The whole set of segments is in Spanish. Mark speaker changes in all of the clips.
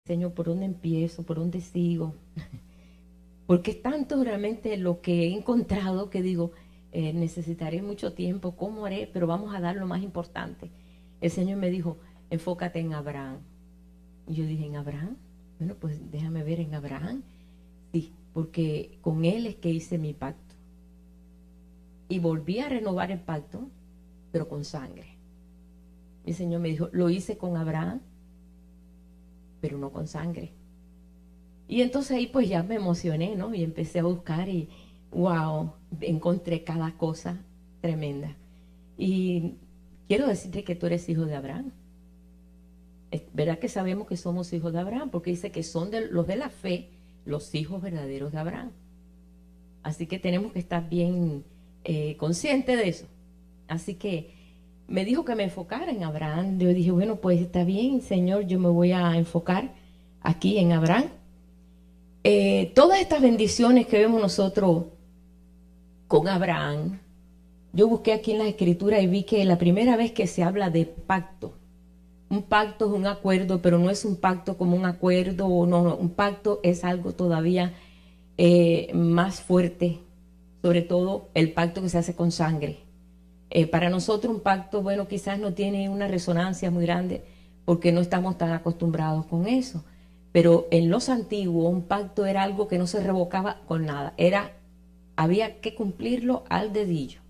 Speaker 1: Señor, ¿por dónde empiezo? ¿Por dónde sigo? Porque es tanto realmente lo que he encontrado que digo, necesitaré mucho tiempo, ¿cómo haré? Pero vamos a dar lo más importante. El Señor me dijo, enfócate en Abraham. Y yo dije, ¿en Abraham? Bueno, pues déjame ver en Abraham. Sí, porque con él es que hice mi pacto. Y volví a renovar el pacto, pero con sangre. El Señor me dijo, lo hice con Abraham, pero no con sangre. Y entonces ahí pues ya me emocioné, ¿no? Y empecé a buscar y wow, encontré cada cosa tremenda. Y quiero decirte que tú eres hijo de Abraham. Es verdad que sabemos que somos hijos de Abraham, porque dice que son los de la fe, los hijos verdaderos de Abraham. Así que tenemos que estar bien conscientes de eso. Así que me dijo que me enfocara en Abraham. Yo dije, bueno, pues está bien, Señor, yo me voy a enfocar aquí en Abraham. Todas estas bendiciones que vemos nosotros con Abraham, yo busqué aquí en la escritura y vi que la primera vez que se habla de pacto, un pacto es un acuerdo, pero no es un pacto como un acuerdo, no, un pacto es algo todavía más fuerte, sobre todo el pacto que se hace con sangre. Para nosotros un pacto, bueno, quizás no tiene una resonancia muy grande porque no estamos tan acostumbrados con eso. Pero en los antiguos un pacto era algo que no se revocaba con nada. Había que cumplirlo al dedillo.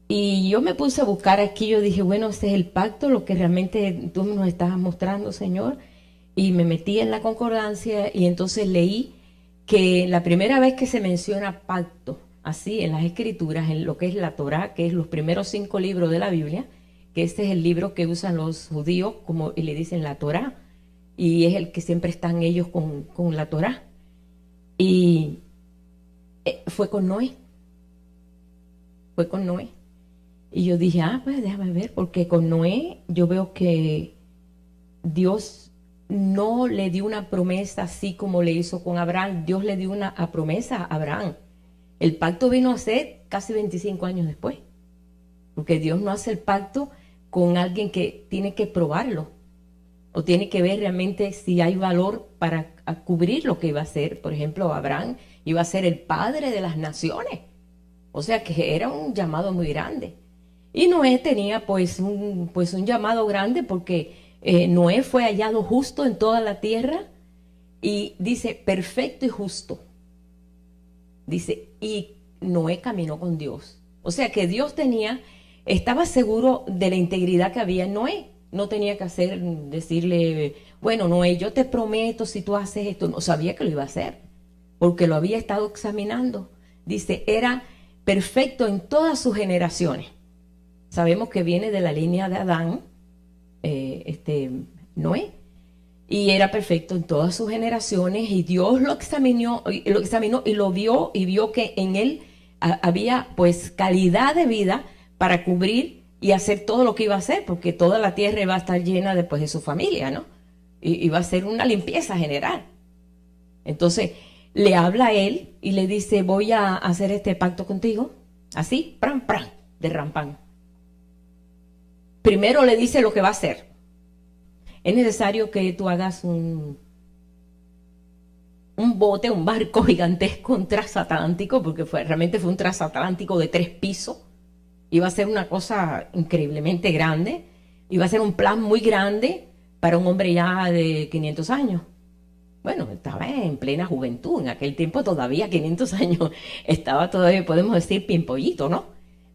Speaker 1: Y yo me puse a buscar aquí, yo dije, bueno, este es el pacto, lo que realmente tú nos estás mostrando, Señor. Y me metí en la concordancia y entonces leí que la primera vez que se menciona pacto, así en las escrituras, en lo que es la Torá, que es los primeros 5 libros de la Biblia, que este es el libro que usan los judíos, como y le dicen la Torá, y es el que siempre están ellos con la Torá. Y fue con Noé. Fue con Noé. Y yo dije, pues déjame ver, porque con Noé yo veo que Dios no le dio una promesa así como le hizo con Abraham. Dios le dio una promesa a Abraham. El pacto vino a ser casi 25 años después. Porque Dios no hace el pacto con alguien que tiene que probarlo. O tiene que ver realmente si hay valor para cubrir lo que iba a ser. Por ejemplo, Abraham iba a ser el padre de las naciones. O sea que era un llamado muy grande. Y Noé tenía pues un llamado grande porque Noé fue hallado justo en toda la tierra. Y dice, perfecto y justo. Dice, y Noé caminó con Dios. O sea que Dios estaba seguro de la integridad que había en Noé. No tenía que decirle, bueno, Noé, yo te prometo si tú haces esto. No sabía que lo iba a hacer, porque lo había estado examinando. Dice, era perfecto en todas sus generaciones. Sabemos que viene de la línea de Adán, Noé, y era perfecto en todas sus generaciones, y Dios lo examinó y lo vio, y vio que en él había pues calidad de vida para cubrir y hacer todo lo que iba a hacer, porque toda la tierra iba a estar llena después de su familia, ¿no? Y iba a ser una limpieza general. Entonces le habla a él y le dice, voy a hacer este pacto contigo, así, pram, pram, de rampán. Primero le dice lo que va a hacer. Es necesario que tú hagas un bote, un barco gigantesco, un transatlántico, porque realmente fue un transatlántico de 3 pisos. Iba a ser una cosa increíblemente grande. Iba a ser un plan muy grande para un hombre ya de 500 años. Bueno, estaba en plena juventud. En aquel tiempo todavía 500 años. Estaba todavía, podemos decir, pimpollito, ¿no?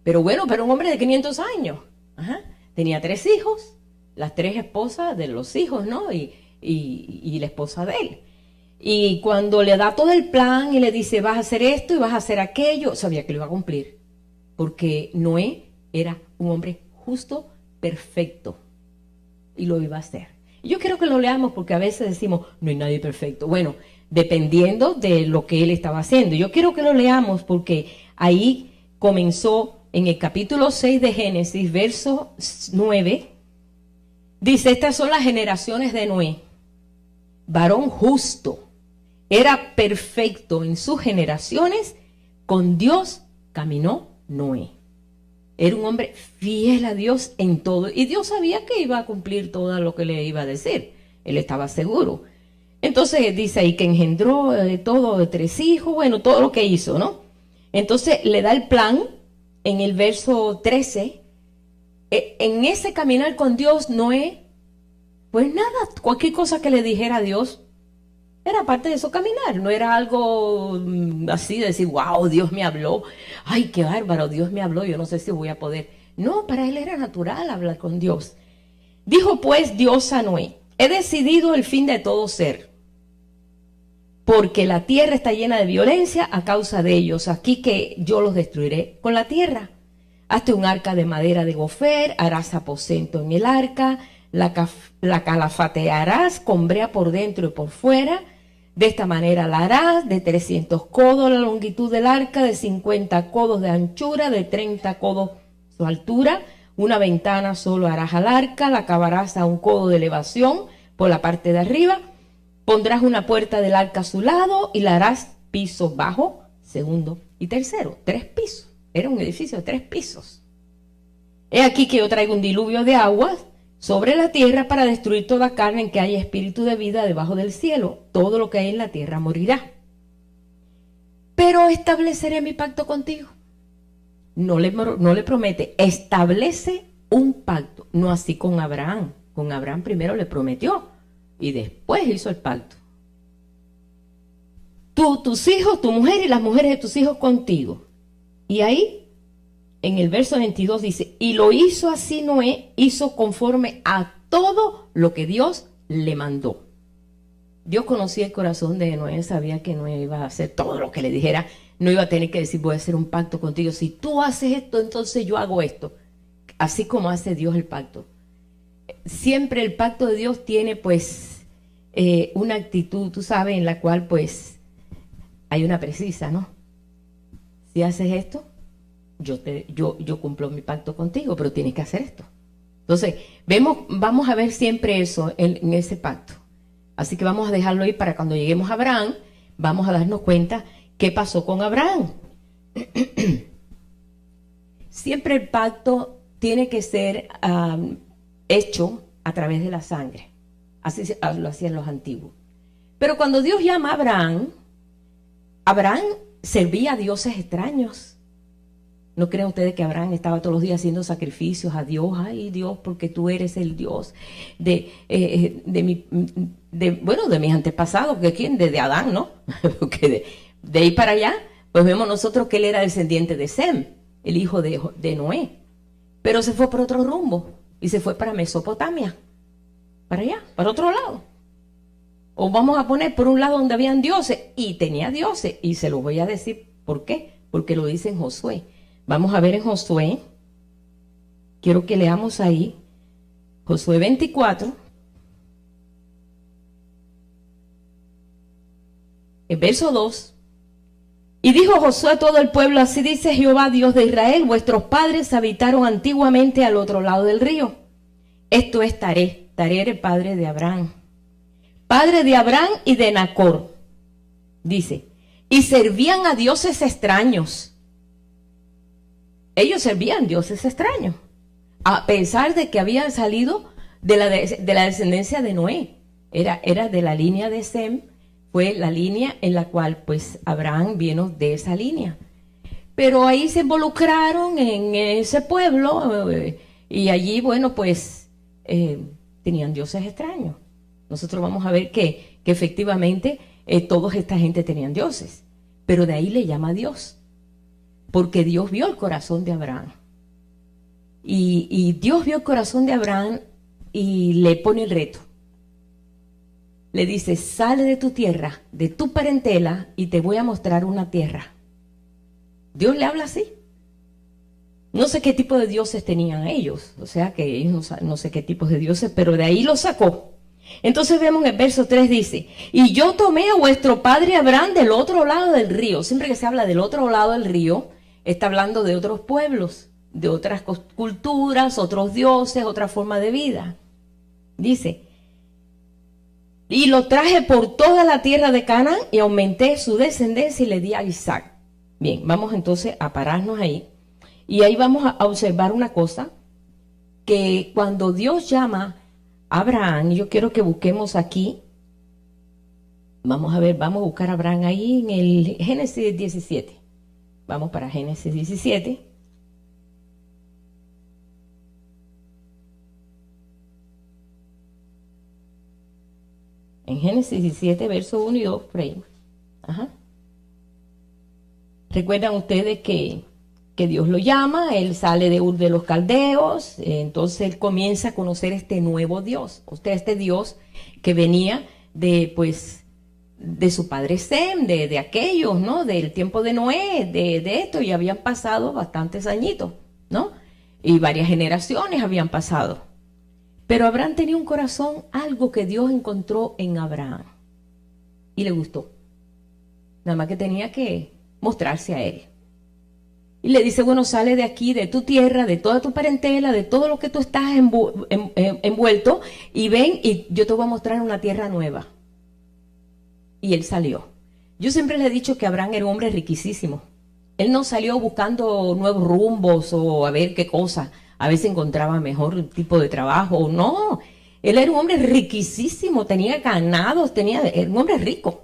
Speaker 1: Pero bueno, para un hombre de 500 años. Ajá. Tenía 3 hijos, las 3 esposas de los hijos, ¿no? Y la esposa de él. Y cuando le da todo el plan y le dice, vas a hacer esto y vas a hacer aquello, sabía que lo iba a cumplir. Porque Noé era un hombre justo, perfecto. Y lo iba a hacer. Y yo quiero que lo leamos porque a veces decimos, no hay nadie perfecto. Bueno, dependiendo de lo que él estaba haciendo. Yo quiero que lo leamos porque ahí comenzó en el capítulo 6 de Génesis, verso 9. Dice, estas son las generaciones de Noé. Varón justo, era perfecto en sus generaciones, con Dios caminó Noé. Era un hombre fiel a Dios en todo. Y Dios sabía que iba a cumplir todo lo que le iba a decir. él estaba seguro. Entonces dice ahí que engendró todo de 3 hijos, bueno, todo lo que hizo, ¿no? Entonces le da el plan en el verso 13. En ese caminar con Dios, Noé, pues nada, cualquier cosa que le dijera a Dios, era parte de su caminar, no era algo así de decir, wow, Dios me habló, ay, qué bárbaro, Dios me habló, yo no sé si voy a poder. No, para él era natural hablar con Dios. Dijo pues Dios a Noé, he decidido el fin de todo ser, porque la tierra está llena de violencia a causa de ellos, aquí que yo los destruiré con la tierra. Hazte un arca de madera de gofer, harás aposento en el arca, la calafatearás con brea por dentro y por fuera. De esta manera la harás, de 300 codos la longitud del arca, de 50 codos de anchura, de 30 codos su altura. Una ventana solo harás al arca, la acabarás a 1 codo de elevación por la parte de arriba. Pondrás una puerta del arca a su lado y la harás piso bajo, segundo y tercero. 3 pisos. Era un edificio de 3 pisos. He aquí que yo traigo un diluvio de aguas sobre la tierra para destruir toda carne en que haya espíritu de vida debajo del cielo. Todo lo que hay en la tierra morirá. Pero estableceré mi pacto contigo. No le promete, establece un pacto. No así con Abraham. Con Abraham primero le prometió y después hizo el pacto. Tú, tus hijos, tu mujer y las mujeres de tus hijos contigo. Y ahí, en el verso 22 dice, y lo hizo así Noé, hizo conforme a todo lo que Dios le mandó. Dios conocía el corazón de Noé, sabía que Noé iba a hacer todo lo que le dijera, no iba a tener que decir, voy a hacer un pacto contigo, si tú haces esto, entonces yo hago esto, así como hace Dios el pacto. Siempre el pacto de Dios tiene pues una actitud, tú sabes, en la cual pues hay una precisa, ¿no? Si haces esto, yo cumplo mi pacto contigo, pero tienes que hacer esto. Entonces, vamos a ver siempre eso en ese pacto. Así que vamos a dejarlo ahí para cuando lleguemos a Abraham, vamos a darnos cuenta qué pasó con Abraham. Siempre el pacto tiene que ser hecho a través de la sangre. Así lo hacían los antiguos. Pero cuando Dios llama a Abraham, Abraham servía a dioses extraños. ¿No creen ustedes que Abraham estaba todos los días haciendo sacrificios a Dios? Ay, Dios, porque tú eres el Dios de mis antepasados, que quién, de Adán, ¿no? Porque de ahí para allá, pues vemos nosotros que él era descendiente de Sem, el hijo de Noé. Pero se fue por otro rumbo y se fue para Mesopotamia, para allá, para otro lado. O vamos a poner por un lado donde habían dioses, y tenía dioses, y se los voy a decir por qué, porque lo dice en Josué. Vamos a ver en Josué, quiero que leamos ahí, Josué 24, el verso 2. Y dijo Josué a todo el pueblo, así dice Jehová, Dios de Israel, vuestros padres habitaron antiguamente al otro lado del río. Esto es Taré era el padre de Abraham y de Nacor. Dice, y servían a dioses extraños. Ellos servían dioses extraños, a pesar de que habían salido de la descendencia de Noé. Era de la línea de Sem, fue la línea en la cual pues Abraham vino de esa línea. Pero ahí se involucraron en ese pueblo y allí, bueno, pues tenían dioses extraños. Nosotros vamos a ver que efectivamente toda esta gente tenían dioses, pero de ahí le llama a Dios, porque Dios vio el corazón de Abraham. Y Dios vio el corazón de Abraham y le pone el reto. Le dice, sale de tu tierra, de tu parentela, y te voy a mostrar una tierra. Dios le habla así. No sé qué tipo de dioses tenían ellos, o sea que ellos no sé qué tipos de dioses, pero de ahí lo sacó. Entonces vemos en el verso 3 dice, y yo tomé a vuestro padre Abraham del otro lado del río. Siempre que se habla del otro lado del río, está hablando de otros pueblos, de otras culturas, otros dioses, otra forma de vida. Dice, y lo traje por toda la tierra de Canaán y aumenté su descendencia y le di a Isaac. Bien, vamos entonces a pararnos ahí. Y ahí vamos a observar una cosa, que cuando Dios llama a Abraham, yo quiero que busquemos aquí. Vamos a ver, vamos a buscar a Abraham ahí en el Génesis 17. Vamos para Génesis 17. En Génesis 17, verso 1 y 2, por ahí. Ajá. Recuerdan ustedes que Dios lo llama, él sale de Ur de los Caldeos, entonces él comienza a conocer este nuevo Dios, este Dios que venía de, pues, de su padre Sem, de aquellos, ¿no? Del tiempo de Noé, de esto, y habían pasado bastantes añitos, ¿no? Y varias generaciones habían pasado. Pero Abraham tenía un corazón, algo que Dios encontró en Abraham, y le gustó. Nada más que tenía que mostrarse a él. Y le dice, bueno, sale de aquí, de tu tierra, de toda tu parentela, de todo lo que tú estás envuelto, y ven y yo te voy a mostrar una tierra nueva. Y él salió. Yo siempre le he dicho que Abraham era un hombre riquísimo. Él no salió buscando nuevos rumbos o a ver qué cosa, a veces encontraba mejor tipo de trabajo. No, él era un hombre riquísimo, tenía ganados, era un hombre rico.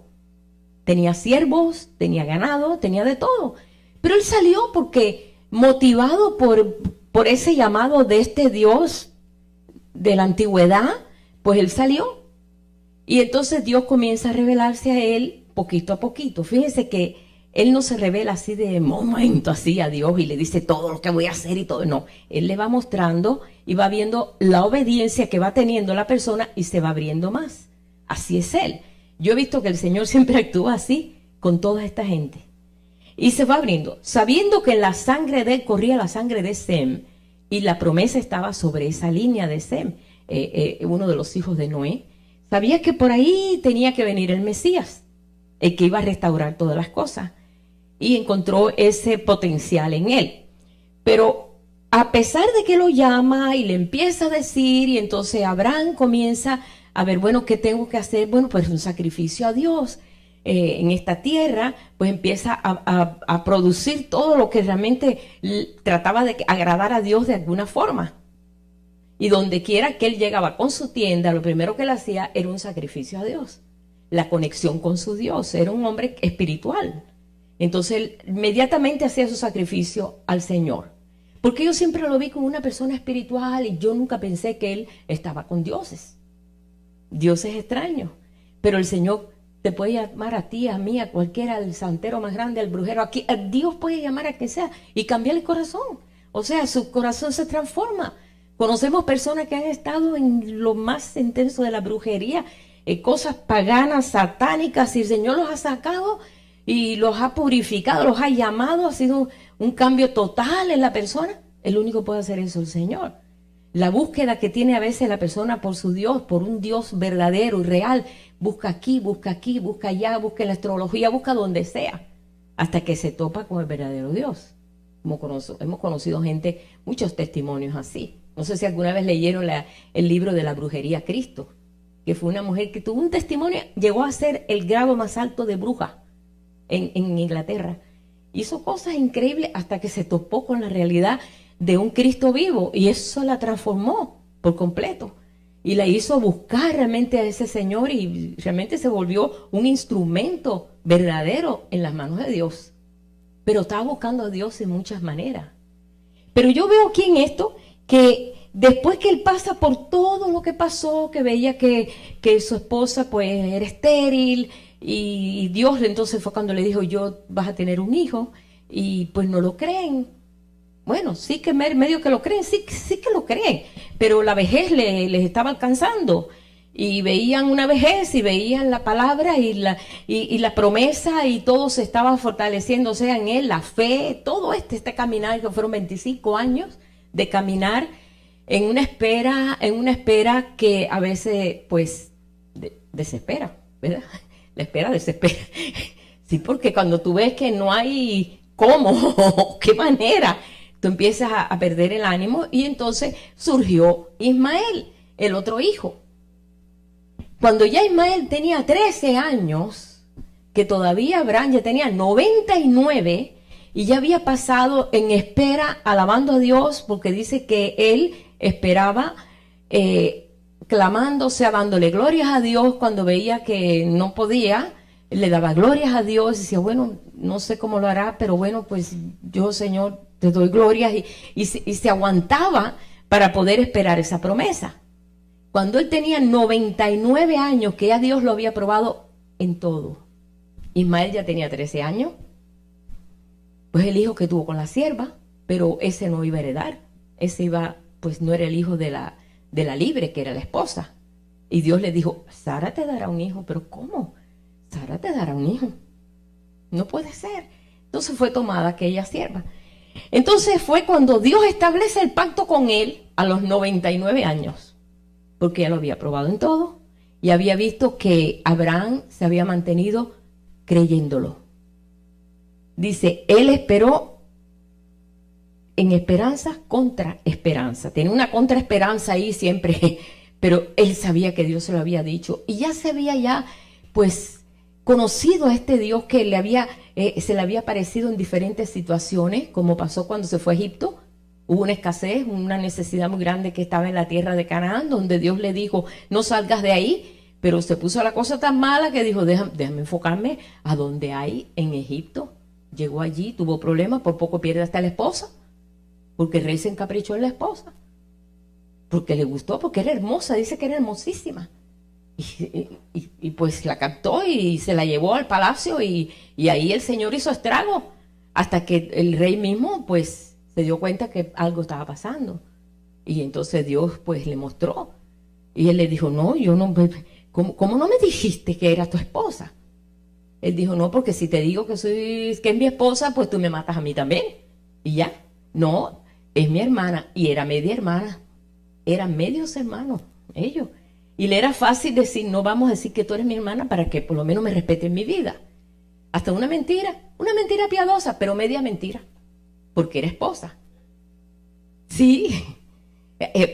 Speaker 1: Tenía siervos, tenía ganado, tenía de todo. Pero él salió porque, motivado por ese llamado de este Dios de la antigüedad, pues él salió. Y entonces Dios comienza a revelarse a él poquito a poquito. Fíjense que él no se revela así de momento, así a Dios y le dice todo lo que voy a hacer y todo. No, él le va mostrando y va viendo la obediencia que va teniendo la persona y se va abriendo más. Así es él. Yo he visto que el Señor siempre actúa así con toda esta gente. Y se va abriendo, sabiendo que en la sangre de él corría la sangre de Sem, y la promesa estaba sobre esa línea de Sem, uno de los hijos de Noé. Sabía que por ahí tenía que venir el Mesías, el que iba a restaurar todas las cosas, y encontró ese potencial en él. Pero a pesar de que lo llama y le empieza a decir, y entonces Abraham comienza a ver, bueno, ¿qué tengo que hacer? Bueno, pues un sacrificio a Dios. En esta tierra, pues empieza a producir todo lo que realmente trataba de agradar a Dios de alguna forma. Y donde quiera que él llegaba con su tienda, lo primero que él hacía era un sacrificio a Dios. La conexión con su Dios. Era un hombre espiritual. Entonces él inmediatamente hacía su sacrificio al Señor. Porque yo siempre lo vi como una persona espiritual y yo nunca pensé que él estaba con dioses. Dioses extraños. Pero el Señor te puede llamar a ti, a mí, a cualquiera, al santero más grande, al brujero. Aquí Dios puede llamar a quien sea y cambiar el corazón. O sea, su corazón se transforma. Conocemos personas que han estado en lo más intenso de la brujería, cosas paganas, satánicas, y el Señor los ha sacado y los ha purificado, los ha llamado, ha sido un cambio total en la persona. El único que puede hacer eso es el Señor. La búsqueda que tiene a veces la persona por su Dios, por un Dios verdadero y real, busca aquí, busca allá, busca en la astrología, busca donde sea, hasta que se topa con el verdadero Dios. Hemos conocido gente, muchos testimonios así. No sé si alguna vez leyeron el libro de la brujería Cristo, que fue una mujer que tuvo un testimonio, llegó a ser el grado más alto de bruja en Inglaterra. Hizo cosas increíbles hasta que se topó con la realidad de un Cristo vivo, y eso la transformó por completo y la hizo buscar realmente a ese Señor, y realmente se volvió un instrumento verdadero en las manos de Dios. Pero estaba buscando a Dios en muchas maneras. Pero yo veo aquí en esto que después que él pasa por todo lo que pasó, que veía que su esposa pues era estéril, y Dios entonces fue cuando le dijo, yo vas a tener un hijo, y pues no lo creen. Bueno, sí que medio que lo creen, sí que lo creen, pero la vejez les estaba alcanzando, y veían una vejez y veían la palabra y la promesa, y todo se estaba fortaleciéndose en él, la fe, todo este caminar, que fueron 25 años de caminar en una espera que a veces pues desespera, ¿verdad? La espera desespera. Sí, porque cuando tú ves que no hay cómo, qué manera, tú empiezas a perder el ánimo, y entonces surgió Ismael, el otro hijo. Cuando ya Ismael tenía 13 años, que todavía Abraham ya tenía 99, y ya había pasado en espera, alabando a Dios, porque dice que él esperaba que clamando, o sea, dándole glorias a Dios cuando veía que no podía, le daba glorias a Dios y decía, bueno, no sé cómo lo hará, pero bueno, pues yo, Señor, te doy glorias y se aguantaba para poder esperar esa promesa. Cuando él tenía 99 años, que ya Dios lo había probado en todo. Ismael ya tenía 13 años, pues el hijo que tuvo con la sierva, pero ese no iba a heredar, ese iba, pues no era el hijo de la libre, que era la esposa. Y Dios le dijo, Sara te dará un hijo, pero ¿cómo? Sara te dará un hijo. No puede ser. Entonces fue tomada aquella sierva. Entonces fue cuando Dios establece el pacto con él a los 99 años, porque ya lo había probado en todo y había visto que Abraham se había mantenido creyéndolo. Dice, él esperó en esperanza contra esperanza. Tenía una contraesperanza ahí siempre, pero él sabía que Dios se lo había dicho y ya se había pues conocido a este Dios que se le había aparecido en diferentes situaciones, como pasó cuando se fue a Egipto. Hubo una escasez, una necesidad muy grande que estaba en la tierra de Canaán, donde Dios le dijo, no salgas de ahí, pero se puso la cosa tan mala que dijo, déjame enfocarme a donde hay en Egipto. Llegó allí, tuvo problemas, por poco pierde hasta la esposa, porque el rey se encaprichó en la esposa, porque le gustó, porque era hermosa, dice que era hermosísima. Y pues la captó y se la llevó al palacio y ahí el Señor hizo estrago, hasta que el rey mismo pues se dio cuenta que algo estaba pasando. Y entonces Dios pues le mostró. Y él le dijo, no, yo no, ¿cómo no me dijiste que era tu esposa? Él dijo, no, porque si te digo que es mi esposa, pues tú me matas a mí también. Y ya, no, es mi hermana. Y era media hermana. Eran medios hermanos, ellos. Y le era fácil decir, no vamos a decir que tú eres mi hermana para que por lo menos me respete en mi vida. Hasta una mentira piadosa, pero media mentira, porque era esposa. Sí,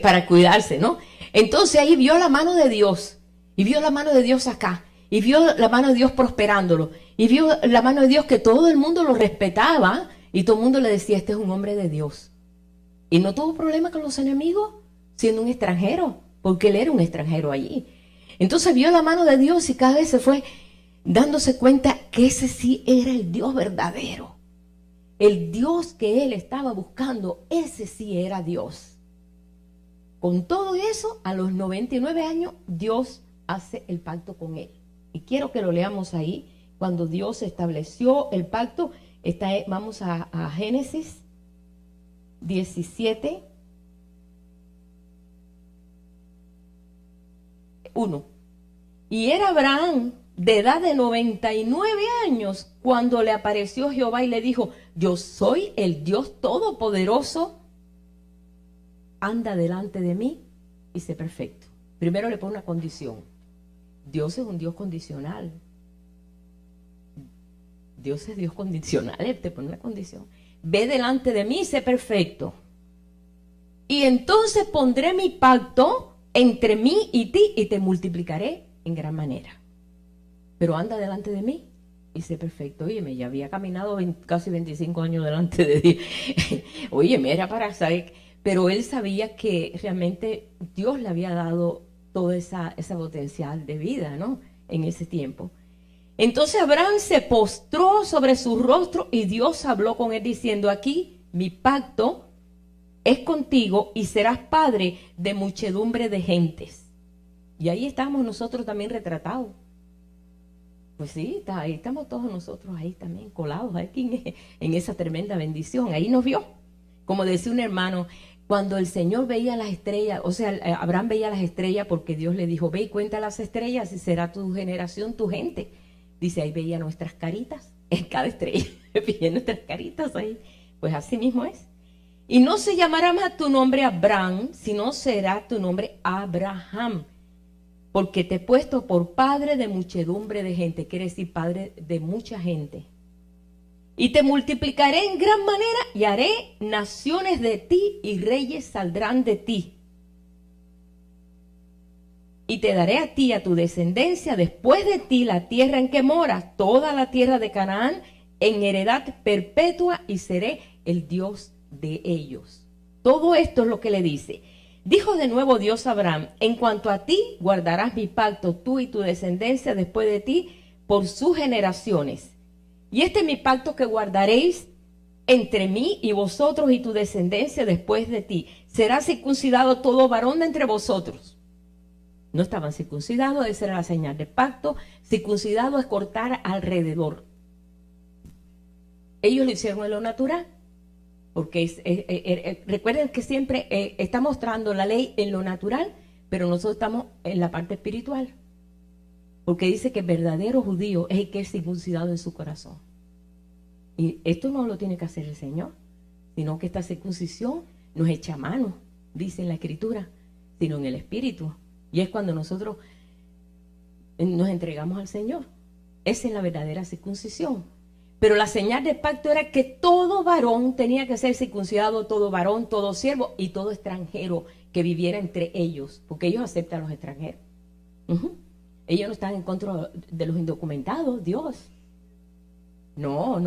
Speaker 1: para cuidarse, ¿no? Entonces ahí vio la mano de Dios, y vio la mano de Dios acá, y vio la mano de Dios prosperándolo, y vio la mano de Dios que todo el mundo lo respetaba, y todo el mundo le decía, este es un hombre de Dios. Y no tuvo problema con los enemigos, siendo un extranjero, porque él era un extranjero allí. Entonces vio la mano de Dios y cada vez se fue dándose cuenta que ese sí era el Dios verdadero. El Dios que él estaba buscando, ese sí era Dios. Con todo eso, a los 99 años, Dios hace el pacto con él. Y quiero que lo leamos ahí, cuando Dios estableció el pacto. Vamos a Génesis 17. 1. Y era Abraham de edad de 99 años cuando le apareció Jehová y le dijo, yo soy el Dios Todopoderoso, anda delante de mí y sé perfecto. Primero le pone una condición. Dios es un Dios condicional. Dios es Dios condicional, Él te pone una condición. Ve delante de mí y sé perfecto. Y entonces pondré mi pacto entre mí y ti y te multiplicaré en gran manera. Pero anda delante de mí y sé perfecto. Óyeme, ya había caminado casi 25 años delante de Dios. Óyeme, era para saber. Pero él sabía que realmente Dios le había dado todo ese potencial de vida, ¿no? En ese tiempo. Entonces Abraham se postró sobre su rostro y Dios habló con él diciendo, aquí mi pacto es contigo y serás padre de muchedumbre de gentes. Y ahí estamos nosotros también retratados. Pues sí, ahí estamos todos nosotros ahí también colados aquí en esa tremenda bendición. Ahí nos vio. Como decía un hermano, cuando el Señor veía las estrellas, o sea, Abraham veía las estrellas porque Dios le dijo, ve y cuenta las estrellas y será tu generación, tu gente. Dice, ahí veía nuestras caritas en cada estrella, veía nuestras caritas ahí. Pues así mismo es. Y no se llamará más tu nombre Abraham, sino será tu nombre Abraham, porque te he puesto por padre de muchedumbre de gente, quiere decir padre de mucha gente. Y te multiplicaré en gran manera y haré naciones de ti y reyes saldrán de ti. Y te daré a ti y a tu descendencia después de ti la tierra en que moras, toda la tierra de Canaán, en heredad perpetua y seré el Dios de ellos. Todo esto es lo que le dice. Dijo de nuevo Dios a Abraham: en cuanto a ti, guardarás mi pacto, tú y tu descendencia después de ti, por sus generaciones. Y este es mi pacto que guardaréis entre mí y vosotros y tu descendencia después de ti. Será circuncidado todo varón de entre vosotros. No estaban circuncidados, esa era la señal de pacto. Circuncidado es cortar alrededor. Ellos lo hicieron en lo natural, porque recuerden que siempre está mostrando la ley en lo natural, pero nosotros estamos en la parte espiritual, porque dice que el verdadero judío es el que es circuncidado en su corazón. Y esto no lo tiene que hacer el Señor, sino que esta circuncisión no es hecha a mano, dice en la Escritura, sino en el Espíritu. Y es cuando nosotros nos entregamos al Señor. Esa es la verdadera circuncisión. Pero la señal del pacto era que todo varón tenía que ser circuncidado, todo varón, todo siervo y todo extranjero que viviera entre ellos, porque ellos aceptan a los extranjeros. Ellos no están en contra de los indocumentados, Dios. No.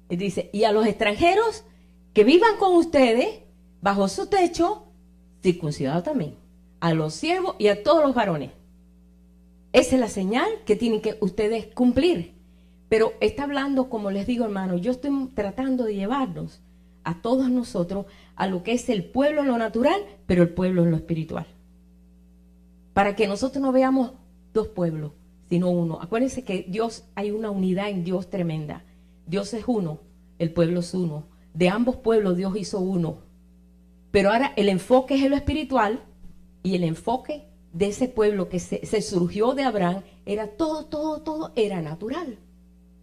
Speaker 1: Y dice, y a los extranjeros que vivan con ustedes, bajo su techo, circuncidados también. A los siervos y a todos los varones. Esa es la señal que tienen que ustedes cumplir. Pero está hablando, como les digo, hermano, yo estoy tratando de llevarnos a todos nosotros a lo que es el pueblo en lo natural, pero el pueblo en lo espiritual. Para que nosotros no veamos dos pueblos, sino uno. Acuérdense que Dios, hay una unidad en Dios tremenda. Dios es uno, el pueblo es uno. De ambos pueblos Dios hizo uno. Pero ahora el enfoque es en lo espiritual, y el enfoque de ese pueblo que se surgió de Abraham era todo era natural.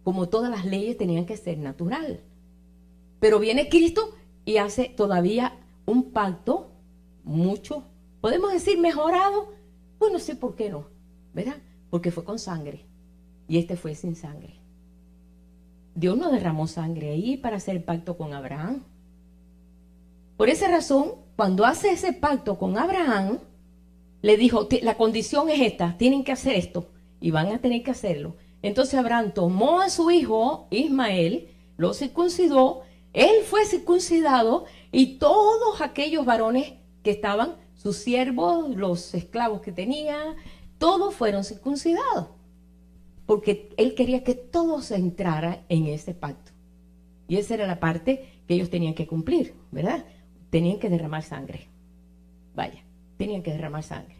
Speaker 1: Como todas las leyes tenían que ser natural. Pero viene Cristo y hace todavía un pacto mucho, podemos decir mejorado. Bueno, sí, ¿por qué no? ¿Verdad? Porque fue con sangre y este fue sin sangre. Dios no derramó sangre ahí para hacer el pacto con Abraham. Por esa razón, cuando hace ese pacto con Abraham, le dijo, la condición es esta, tienen que hacer esto y van a tener que hacerlo. Entonces Abraham tomó a su hijo Ismael, lo circuncidó, él fue circuncidado y todos aquellos varones que estaban, sus siervos, los esclavos que tenía, todos fueron circuncidados. Porque él quería que todos entraran en ese pacto. Y esa era la parte que ellos tenían que cumplir, ¿verdad? Tenían que derramar sangre. Vaya, tenían que derramar sangre.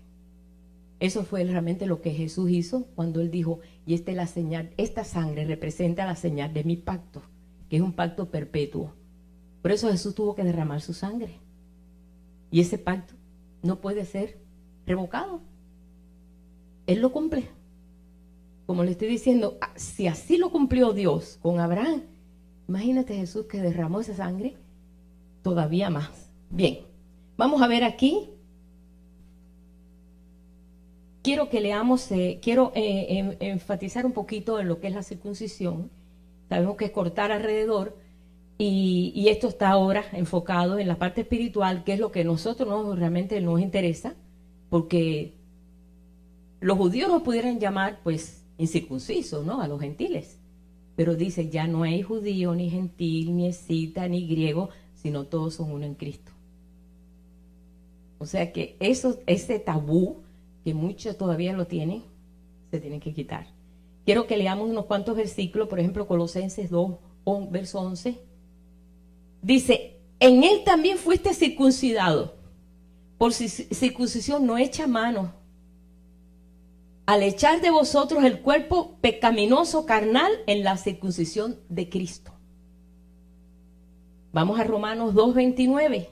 Speaker 1: Eso fue realmente lo que Jesús hizo cuando él dijo, y esta es la señal, esta sangre representa la señal de mi pacto, que es un pacto perpetuo. Por eso Jesús tuvo que derramar su sangre. Y ese pacto no puede ser revocado. Él lo cumple. Como le estoy diciendo, si así lo cumplió Dios con Abraham, imagínate Jesús que derramó esa sangre todavía más. Bien, vamos a ver aquí. Quiero que leamos, quiero enfatizar un poquito en lo que es la circuncisión. Sabemos que es cortar alrededor y esto está ahora enfocado en la parte espiritual, que es lo que a nosotros realmente nos interesa, porque los judíos nos pudieran llamar pues incircuncisos, ¿no? A los gentiles. Pero dice, ya no hay judío, ni gentil, ni escita, ni griego, sino todos son uno en Cristo. O sea que ese tabú que muchos todavía lo tienen, se tienen que quitar. Quiero que leamos unos cuantos versículos, por ejemplo, Colosenses 2, verso 11. Dice, en él también fuiste circuncidado, por circuncisión no hecha a mano, al echar de vosotros el cuerpo pecaminoso carnal en la circuncisión de Cristo. Vamos a Romanos 2:29.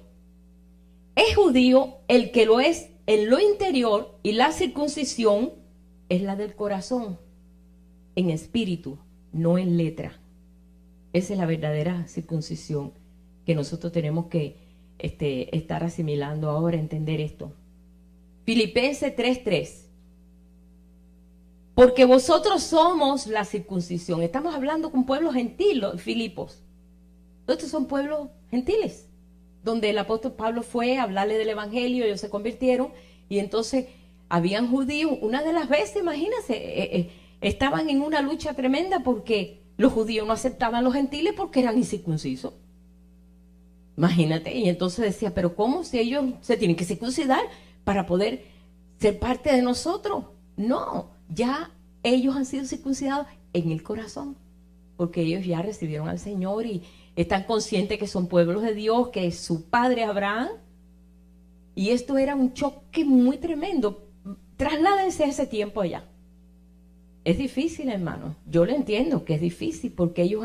Speaker 1: Es judío el que lo es en lo interior y la circuncisión es la del corazón, en espíritu, no en letra. Esa es la verdadera circuncisión que nosotros tenemos que estar asimilando ahora, entender esto. Filipenses 3:3. Porque vosotros somos la circuncisión. Estamos hablando con pueblos gentiles, Filipos. Estos son pueblos gentiles, donde el apóstol Pablo fue a hablarle del evangelio, ellos se convirtieron, y entonces habían judíos, una de las veces, imagínense, estaban en una lucha tremenda porque los judíos no aceptaban a los gentiles porque eran incircuncisos. Imagínate. Y entonces decía, pero ¿cómo si ellos se tienen que circuncidar para poder ser parte de nosotros? No, ya ellos han sido circuncidados en el corazón, porque ellos ya recibieron al Señor y están conscientes que son pueblos de Dios, que es su padre Abraham. Y esto era un choque muy tremendo. Trasládense a ese tiempo allá. Es difícil, hermano. Yo lo entiendo que es difícil porque ellos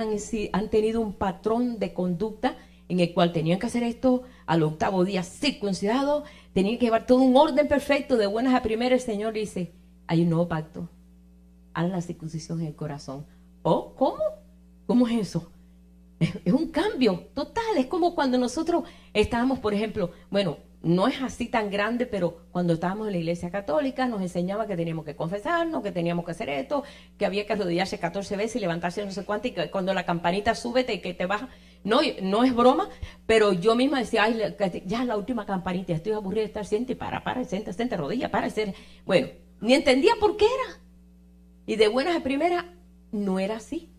Speaker 1: han tenido un patrón de conducta en el cual tenían que hacer esto al 8º día circuncidado, tenían que llevar todo un orden perfecto de buenas a primeras. El Señor dice, hay un nuevo pacto. Hagan la circuncisión en el corazón. ¿Oh? ¿Cómo? ¿Cómo es eso? Es un cambio total. Es como cuando nosotros estábamos, por ejemplo, bueno, no es así tan grande, pero cuando estábamos en la iglesia católica nos enseñaba que teníamos que confesarnos, que teníamos que hacer esto, que había que arrodillarse 14 veces y levantarse no sé cuánto, y que cuando la campanita sube y que te baja. No, no es broma, pero yo misma decía, ay, ya la última campanita, estoy aburrida de estar, siente y para, siente, rodilla, para, siente. Bueno, ni entendía por qué era. Y de buenas a primeras no era así.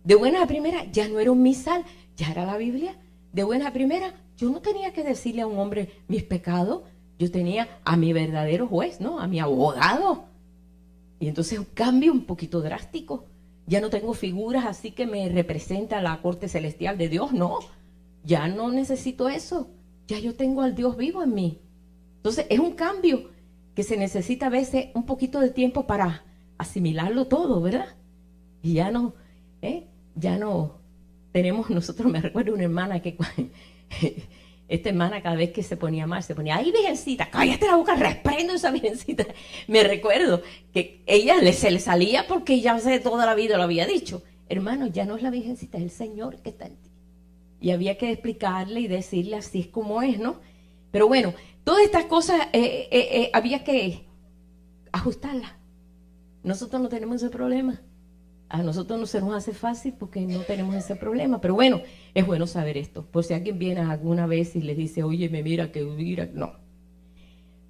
Speaker 1: De buenas a primeras ya no era un misal, ya era la Biblia. De buenas a primeras yo no tenía que decirle a un hombre mis pecados, yo tenía a mi verdadero juez, ¿no? A mi abogado. Y entonces un cambio un poquito drástico. Ya no tengo figuras así que me representa la corte celestial de Dios, no. Ya no necesito eso. Ya yo tengo al Dios vivo en mí. Entonces es un cambio que se necesita a veces un poquito de tiempo para asimilarlo todo, ¿verdad? Y ya no tenemos nosotros, me recuerdo una hermana que esta hermana cada vez que se ponía mal, se ponía, ay, virgencita, cállate la boca, reprendo esa virgencita. Me recuerdo que ella se le salía porque ya hace toda la vida lo había dicho. Hermano, ya no es la virgencita, es el Señor que está en ti. Y había que explicarle y decirle así es como es, ¿no? Pero bueno, todas estas cosas había que ajustarlas. Nosotros no tenemos ese problema. A nosotros no se nos hace fácil porque no tenemos ese problema. Pero bueno, es bueno saber esto. Por si alguien viene alguna vez y le dice, oye, mira, que mira. No.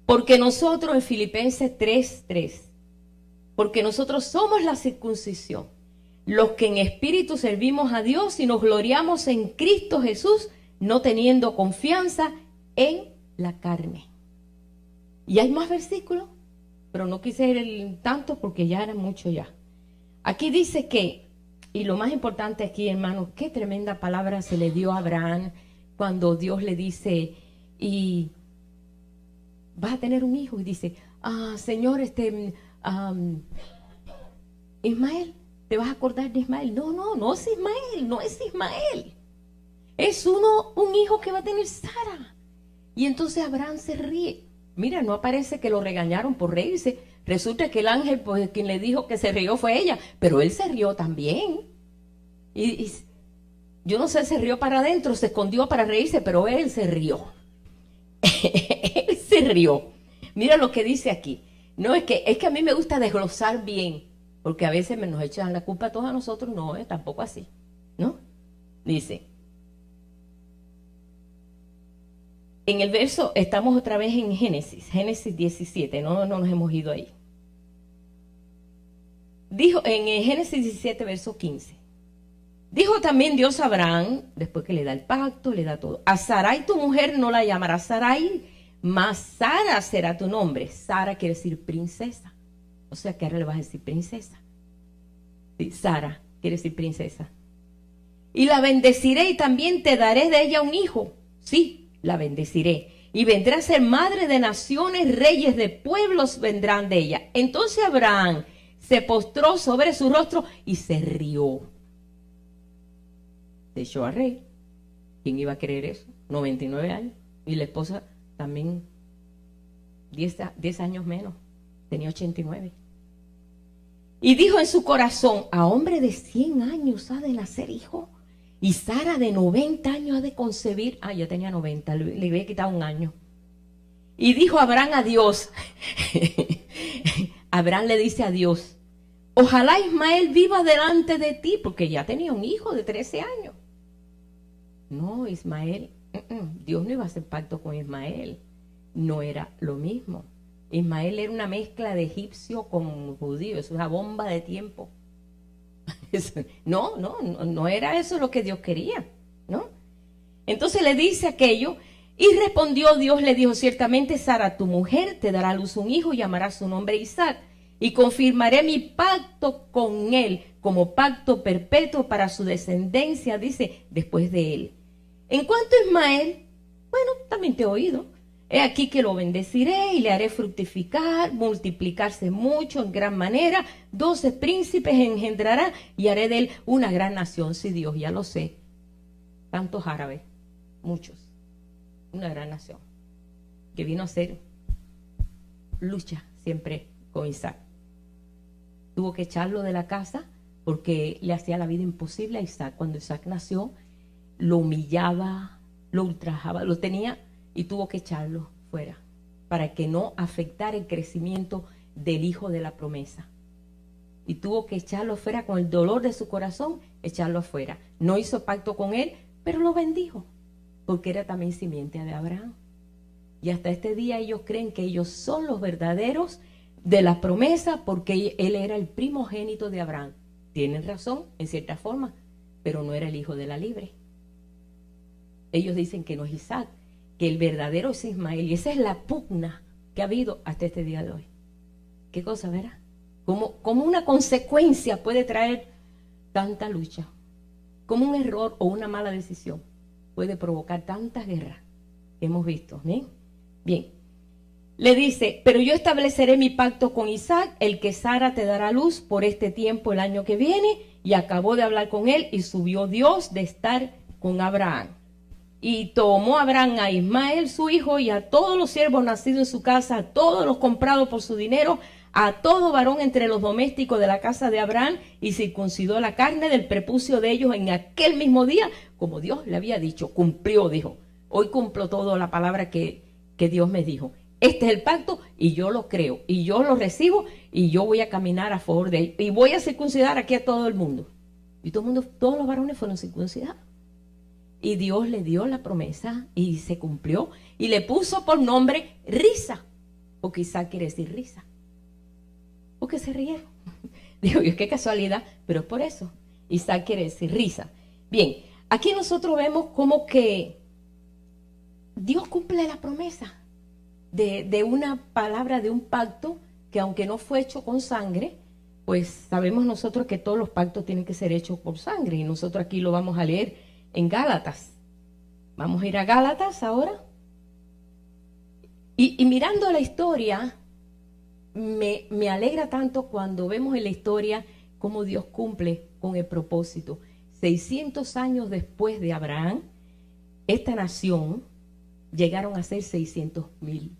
Speaker 1: Porque nosotros en Filipenses 3:3, porque nosotros somos la circuncisión, los que en espíritu servimos a Dios y nos gloriamos en Cristo Jesús, no teniendo confianza en la carne. Y hay más versículos, pero no quise ir tanto porque ya era mucho ya. Aquí dice que, y lo más importante aquí, hermano, qué tremenda palabra se le dio a Abraham cuando Dios le dice, y vas a tener un hijo, y dice, Señor, Ismael, ¿te vas a acordar de Ismael? No es Ismael, no es Ismael. Es un hijo que va a tener Sara. Y entonces Abraham se ríe. Mira, no aparece que lo regañaron por reírse. Resulta que el ángel, pues, quien le dijo que se rió fue ella, pero él se rió también. Y yo no sé, se rió para adentro, se escondió para reírse, pero él se rió. Él se rió. Mira lo que dice aquí. No, es que a mí me gusta desglosar bien, porque a veces nos echan la culpa a todos a nosotros. No, tampoco así, ¿no? Dice, en el verso, estamos otra vez en Génesis 17, no nos hemos ido ahí. Dijo en Génesis 17, verso 15. Dijo también Dios a Abraham, después que le da el pacto, le da todo. A Sarai tu mujer no la llamarás Sarai, mas Sara será tu nombre. Sara quiere decir princesa. O sea que ahora le vas a decir princesa. Sí, Sara quiere decir princesa. Y la bendeciré y también te daré de ella un hijo. Sí, la bendeciré. Y vendrá a ser madre de naciones, reyes de pueblos vendrán de ella. Entonces Abraham se postró sobre su rostro y se rió. Se echó a reír. ¿Quién iba a creer eso? 99 años. Y la esposa también 10 años menos. Tenía 89. Y dijo en su corazón, a hombre de 100 años ha de nacer hijo. Y Sara de 90 años ha de concebir. Ya tenía 90, le había quitado un año. Y dijo Abraham a Dios. Abraham le dice a Dios, ojalá Ismael viva delante de ti, porque ya tenía un hijo de 13 años. No, Ismael, Dios no iba a hacer pacto con Ismael. No era lo mismo. Ismael era una mezcla de egipcio con judío, es una bomba de tiempo. No era eso lo que Dios quería, ¿no? Entonces le dice aquello, y respondió Dios, le dijo, ciertamente Sara, tu mujer, te dará a luz un hijo y llamará su nombre Isaac, y confirmaré mi pacto con él como pacto perpetuo para su descendencia, dice, después de él. En cuanto a Ismael, bueno, también te he oído. He aquí que lo bendeciré y le haré fructificar, multiplicarse mucho en gran manera. 12 príncipes engendrará y haré de él una gran nación. Sí, Dios, ya lo sé. Tantos árabes, muchos. Una gran nación. Que vino a ser lucha siempre con Isaac. Tuvo que echarlo de la casa porque le hacía la vida imposible a Isaac. Cuando Isaac nació, lo humillaba, lo ultrajaba, lo tenía y tuvo que echarlo fuera para que no afectara el crecimiento del hijo de la promesa. Y tuvo que echarlo fuera con el dolor de su corazón, echarlo afuera. No hizo pacto con él, pero lo bendijo, porque era también simiente de Abraham. Y hasta este día ellos creen que ellos son los verdaderos de la promesa porque él era el primogénito de Abraham. Tienen razón, en cierta forma, pero no era el hijo de la libre. Ellos dicen que no es Isaac, que el verdadero es Ismael, y esa es la pugna que ha habido hasta este día de hoy. ¿Qué cosa, verá? Como una consecuencia puede traer tanta lucha, como un error o una mala decisión puede provocar tantas guerras que hemos visto. Bien, bien. Le dice, pero yo estableceré mi pacto con Isaac, el que Sara te dará luz por este tiempo el año que viene, y acabó de hablar con él, y subió Dios de estar con Abraham. Y tomó Abraham a Ismael, su hijo, y a todos los siervos nacidos en su casa, a todos los comprados por su dinero, a todo varón entre los domésticos de la casa de Abraham, y circuncidó la carne del prepucio de ellos en aquel mismo día, como Dios le había dicho. Cumplió, dijo. Hoy cumplo toda la palabra que Dios me dijo. Este es el pacto y yo lo creo, y yo lo recibo, y yo voy a caminar a favor de él, y voy a circuncidar aquí a todo el mundo. Y todo el mundo, todos los varones fueron circuncidados. Y Dios le dio la promesa y se cumplió. Y le puso por nombre Risa, porque Isaac quiere decir risa. Porque se rieron. Digo yo, qué casualidad, pero es por eso. Isaac quiere decir risa. Bien, aquí nosotros vemos como que Dios cumple la promesa de una palabra, de un pacto, que aunque no fue hecho con sangre, pues sabemos nosotros que todos los pactos tienen que ser hechos por sangre. Y nosotros aquí lo vamos a leer en Gálatas. Vamos a ir a Gálatas ahora. Y mirando la historia, me alegra tanto cuando vemos en la historia cómo Dios cumple con el propósito. 600 años después de Abraham, esta nación llegaron a ser 600,000.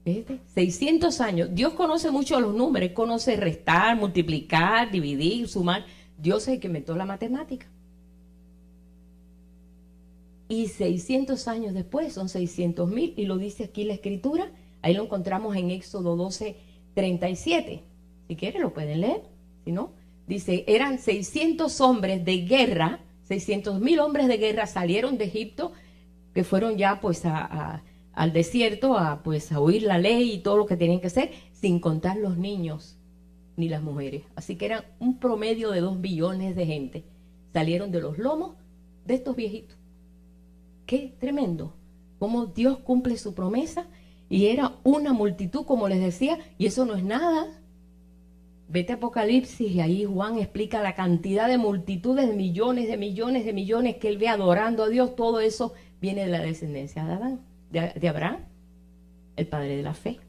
Speaker 1: ¿Viste? 600 años. Dios conoce mucho los números, conoce restar, multiplicar, dividir, sumar. Dios es el que inventó la matemática. Y 600 años después son 600,000, y lo dice aquí la Escritura. Ahí lo encontramos en Éxodo 12:37. Si quieren lo pueden leer. Si no, dice, eran 600 hombres de guerra, 600,000 hombres de guerra salieron de Egipto, que fueron ya pues al desierto a oír la ley y todo lo que tenían que hacer, sin contar los niños ni las mujeres. Así que eran un promedio de 2 billones de gente. Salieron de los lomos de estos viejitos. Qué tremendo, cómo Dios cumple su promesa, y era una multitud, como les decía, y eso no es nada. Vete a Apocalipsis y ahí Juan explica la cantidad de multitudes, de millones, de millones, de millones que él ve adorando a Dios. Todo eso viene de la descendencia de Adán, de Abraham, el padre de la fe,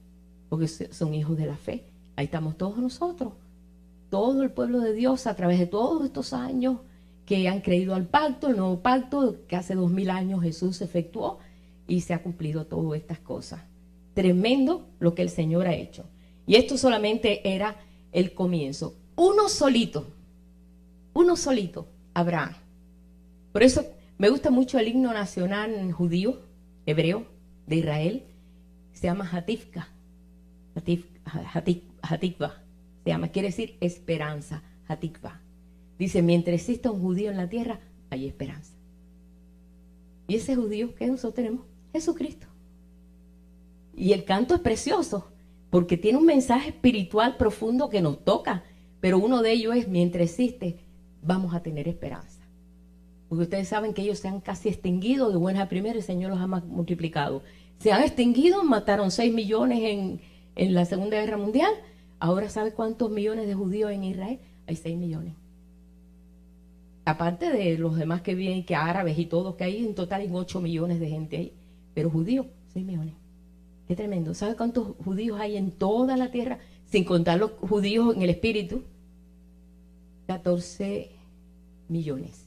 Speaker 1: porque son hijos de la fe. Ahí estamos todos nosotros, todo el pueblo de Dios, a través de todos estos años, que han creído al pacto, el nuevo pacto que hace 2000 años Jesús efectuó, y se ha cumplido todas estas cosas. Tremendo lo que el Señor ha hecho. Y esto solamente era el comienzo. Uno solito, Abraham. Por eso me gusta mucho el himno nacional judío, hebreo, de Israel. Se llama Hatikva. Hatikva. Se llama, quiere decir esperanza. Hatikva. Dice, mientras exista un judío en la tierra, hay esperanza. Y ese judío que nosotros tenemos, Jesucristo. Y el canto es precioso, porque tiene un mensaje espiritual profundo que nos toca. Pero uno de ellos es, mientras existe, vamos a tener esperanza. Porque ustedes saben que ellos se han casi extinguido de buenas a primeras, el Señor los ha multiplicado. Se han extinguido, mataron 6 millones en la Segunda Guerra Mundial. Ahora, ¿sabe cuántos millones de judíos en Israel? Hay 6 millones. Aparte de los demás que vienen, que árabes y todos, que hay en total hay 8 millones de gente ahí. Pero judíos, 6 millones. Qué tremendo. ¿Sabe cuántos judíos hay en toda la tierra? Sin contar los judíos en el espíritu. 14 millones.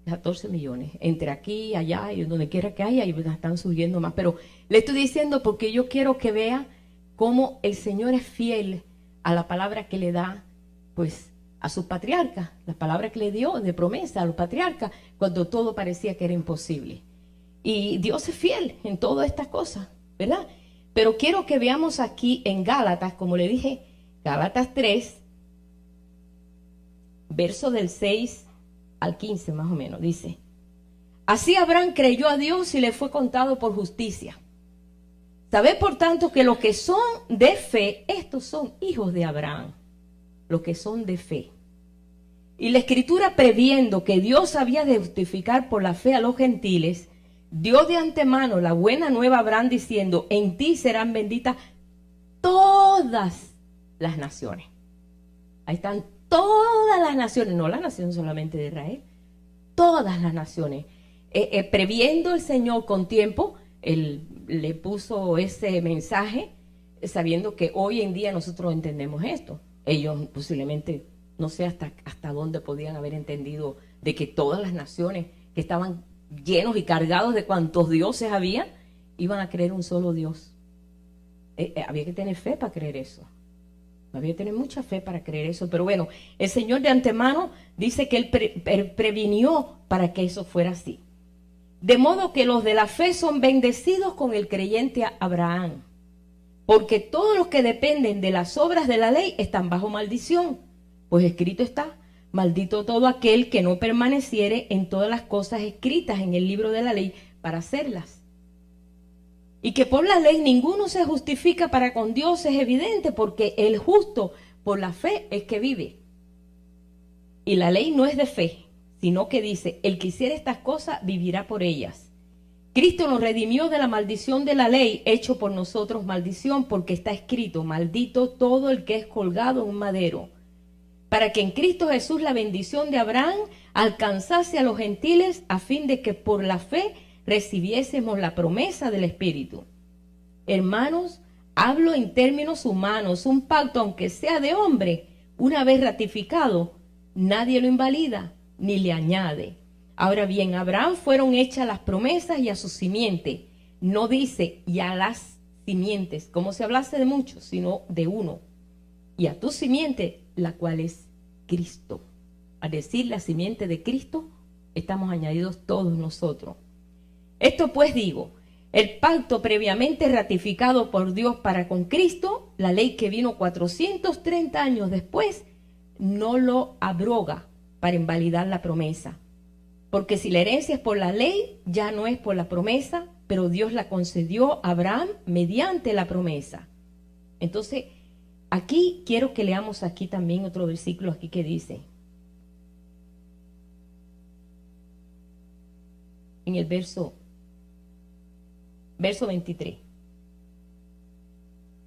Speaker 1: 14 millones. Entre aquí y allá y donde quiera que haya, y están subiendo más. Pero le estoy diciendo porque yo quiero que vea cómo el Señor es fiel a la palabra que le da, pues, a sus patriarcas, la palabra que le dio de promesa a los patriarcas, cuando todo parecía que era imposible. Y Dios es fiel en todas estas cosas, ¿verdad? Pero quiero que veamos aquí en Gálatas, como le dije, Gálatas 3, verso del 6 al 15 más o menos, dice: así Abraham creyó a Dios y le fue contado por justicia. Sabed por tanto que los que son de fe, estos son hijos de Abraham, los que son de fe. Y la Escritura, previendo que Dios había de justificar por la fe a los gentiles, dio de antemano la buena nueva a Abraham, diciendo: en ti serán benditas todas las naciones. Ahí están todas las naciones, no la nación solamente de Israel, todas las naciones. Previendo el Señor con tiempo, Él le puso ese mensaje, sabiendo que hoy en día nosotros entendemos esto. Ellos posiblemente, no sé hasta dónde podían haber entendido de que todas las naciones que estaban llenos y cargados de cuantos dioses había, iban a creer un solo Dios. Había que tener fe para creer eso. Había que tener mucha fe para creer eso. Pero bueno, el Señor de antemano dice que Él previnió para que eso fuera así. De modo que los de la fe son bendecidos con el creyente Abraham. Porque todos los que dependen de las obras de la ley están bajo maldición. Pues escrito está: maldito todo aquel que no permaneciere en todas las cosas escritas en el libro de la ley para hacerlas. Y que por la ley ninguno se justifica para con Dios es evidente, porque el justo por la fe es que vive. Y la ley no es de fe, sino que dice: el que hiciere estas cosas vivirá por ellas. Cristo nos redimió de la maldición de la ley, hecho por nosotros maldición, porque está escrito: maldito todo el que es colgado en un madero, para que en Cristo Jesús la bendición de Abraham alcanzase a los gentiles, a fin de que por la fe recibiésemos la promesa del Espíritu. Hermanos, hablo en términos humanos. Un pacto, aunque sea de hombre, una vez ratificado, nadie lo invalida ni le añade. Ahora bien, a Abraham fueron hechas las promesas y a su simiente. No dice y a las simientes, como si hablase de muchos, sino de uno. Y a tu simiente, la cual es Cristo. Al decir la simiente de Cristo, estamos añadidos todos nosotros. Esto pues digo: el pacto previamente ratificado por Dios para con Cristo, la ley que vino 430 años después, no lo abroga para invalidar la promesa. Porque si la herencia es por la ley, ya no es por la promesa, pero Dios la concedió a Abraham mediante la promesa. Entonces, aquí quiero que leamos aquí también otro versículo aquí que dice, en el verso 23.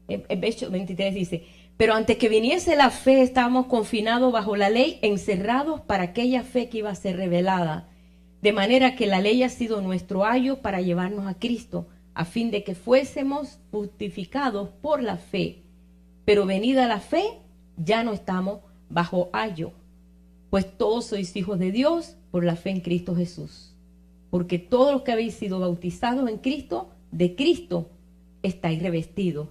Speaker 1: El verso 23 dice: pero antes que viniese la fe, estábamos confinados bajo la ley, encerrados para aquella fe que iba a ser revelada. De manera que la ley ha sido nuestro ayo para llevarnos a Cristo, a fin de que fuésemos justificados por la fe. Pero venida la fe, ya no estamos bajo ayo, pues todos sois hijos de Dios por la fe en Cristo Jesús. Porque todos los que habéis sido bautizados en Cristo, de Cristo estáis revestidos.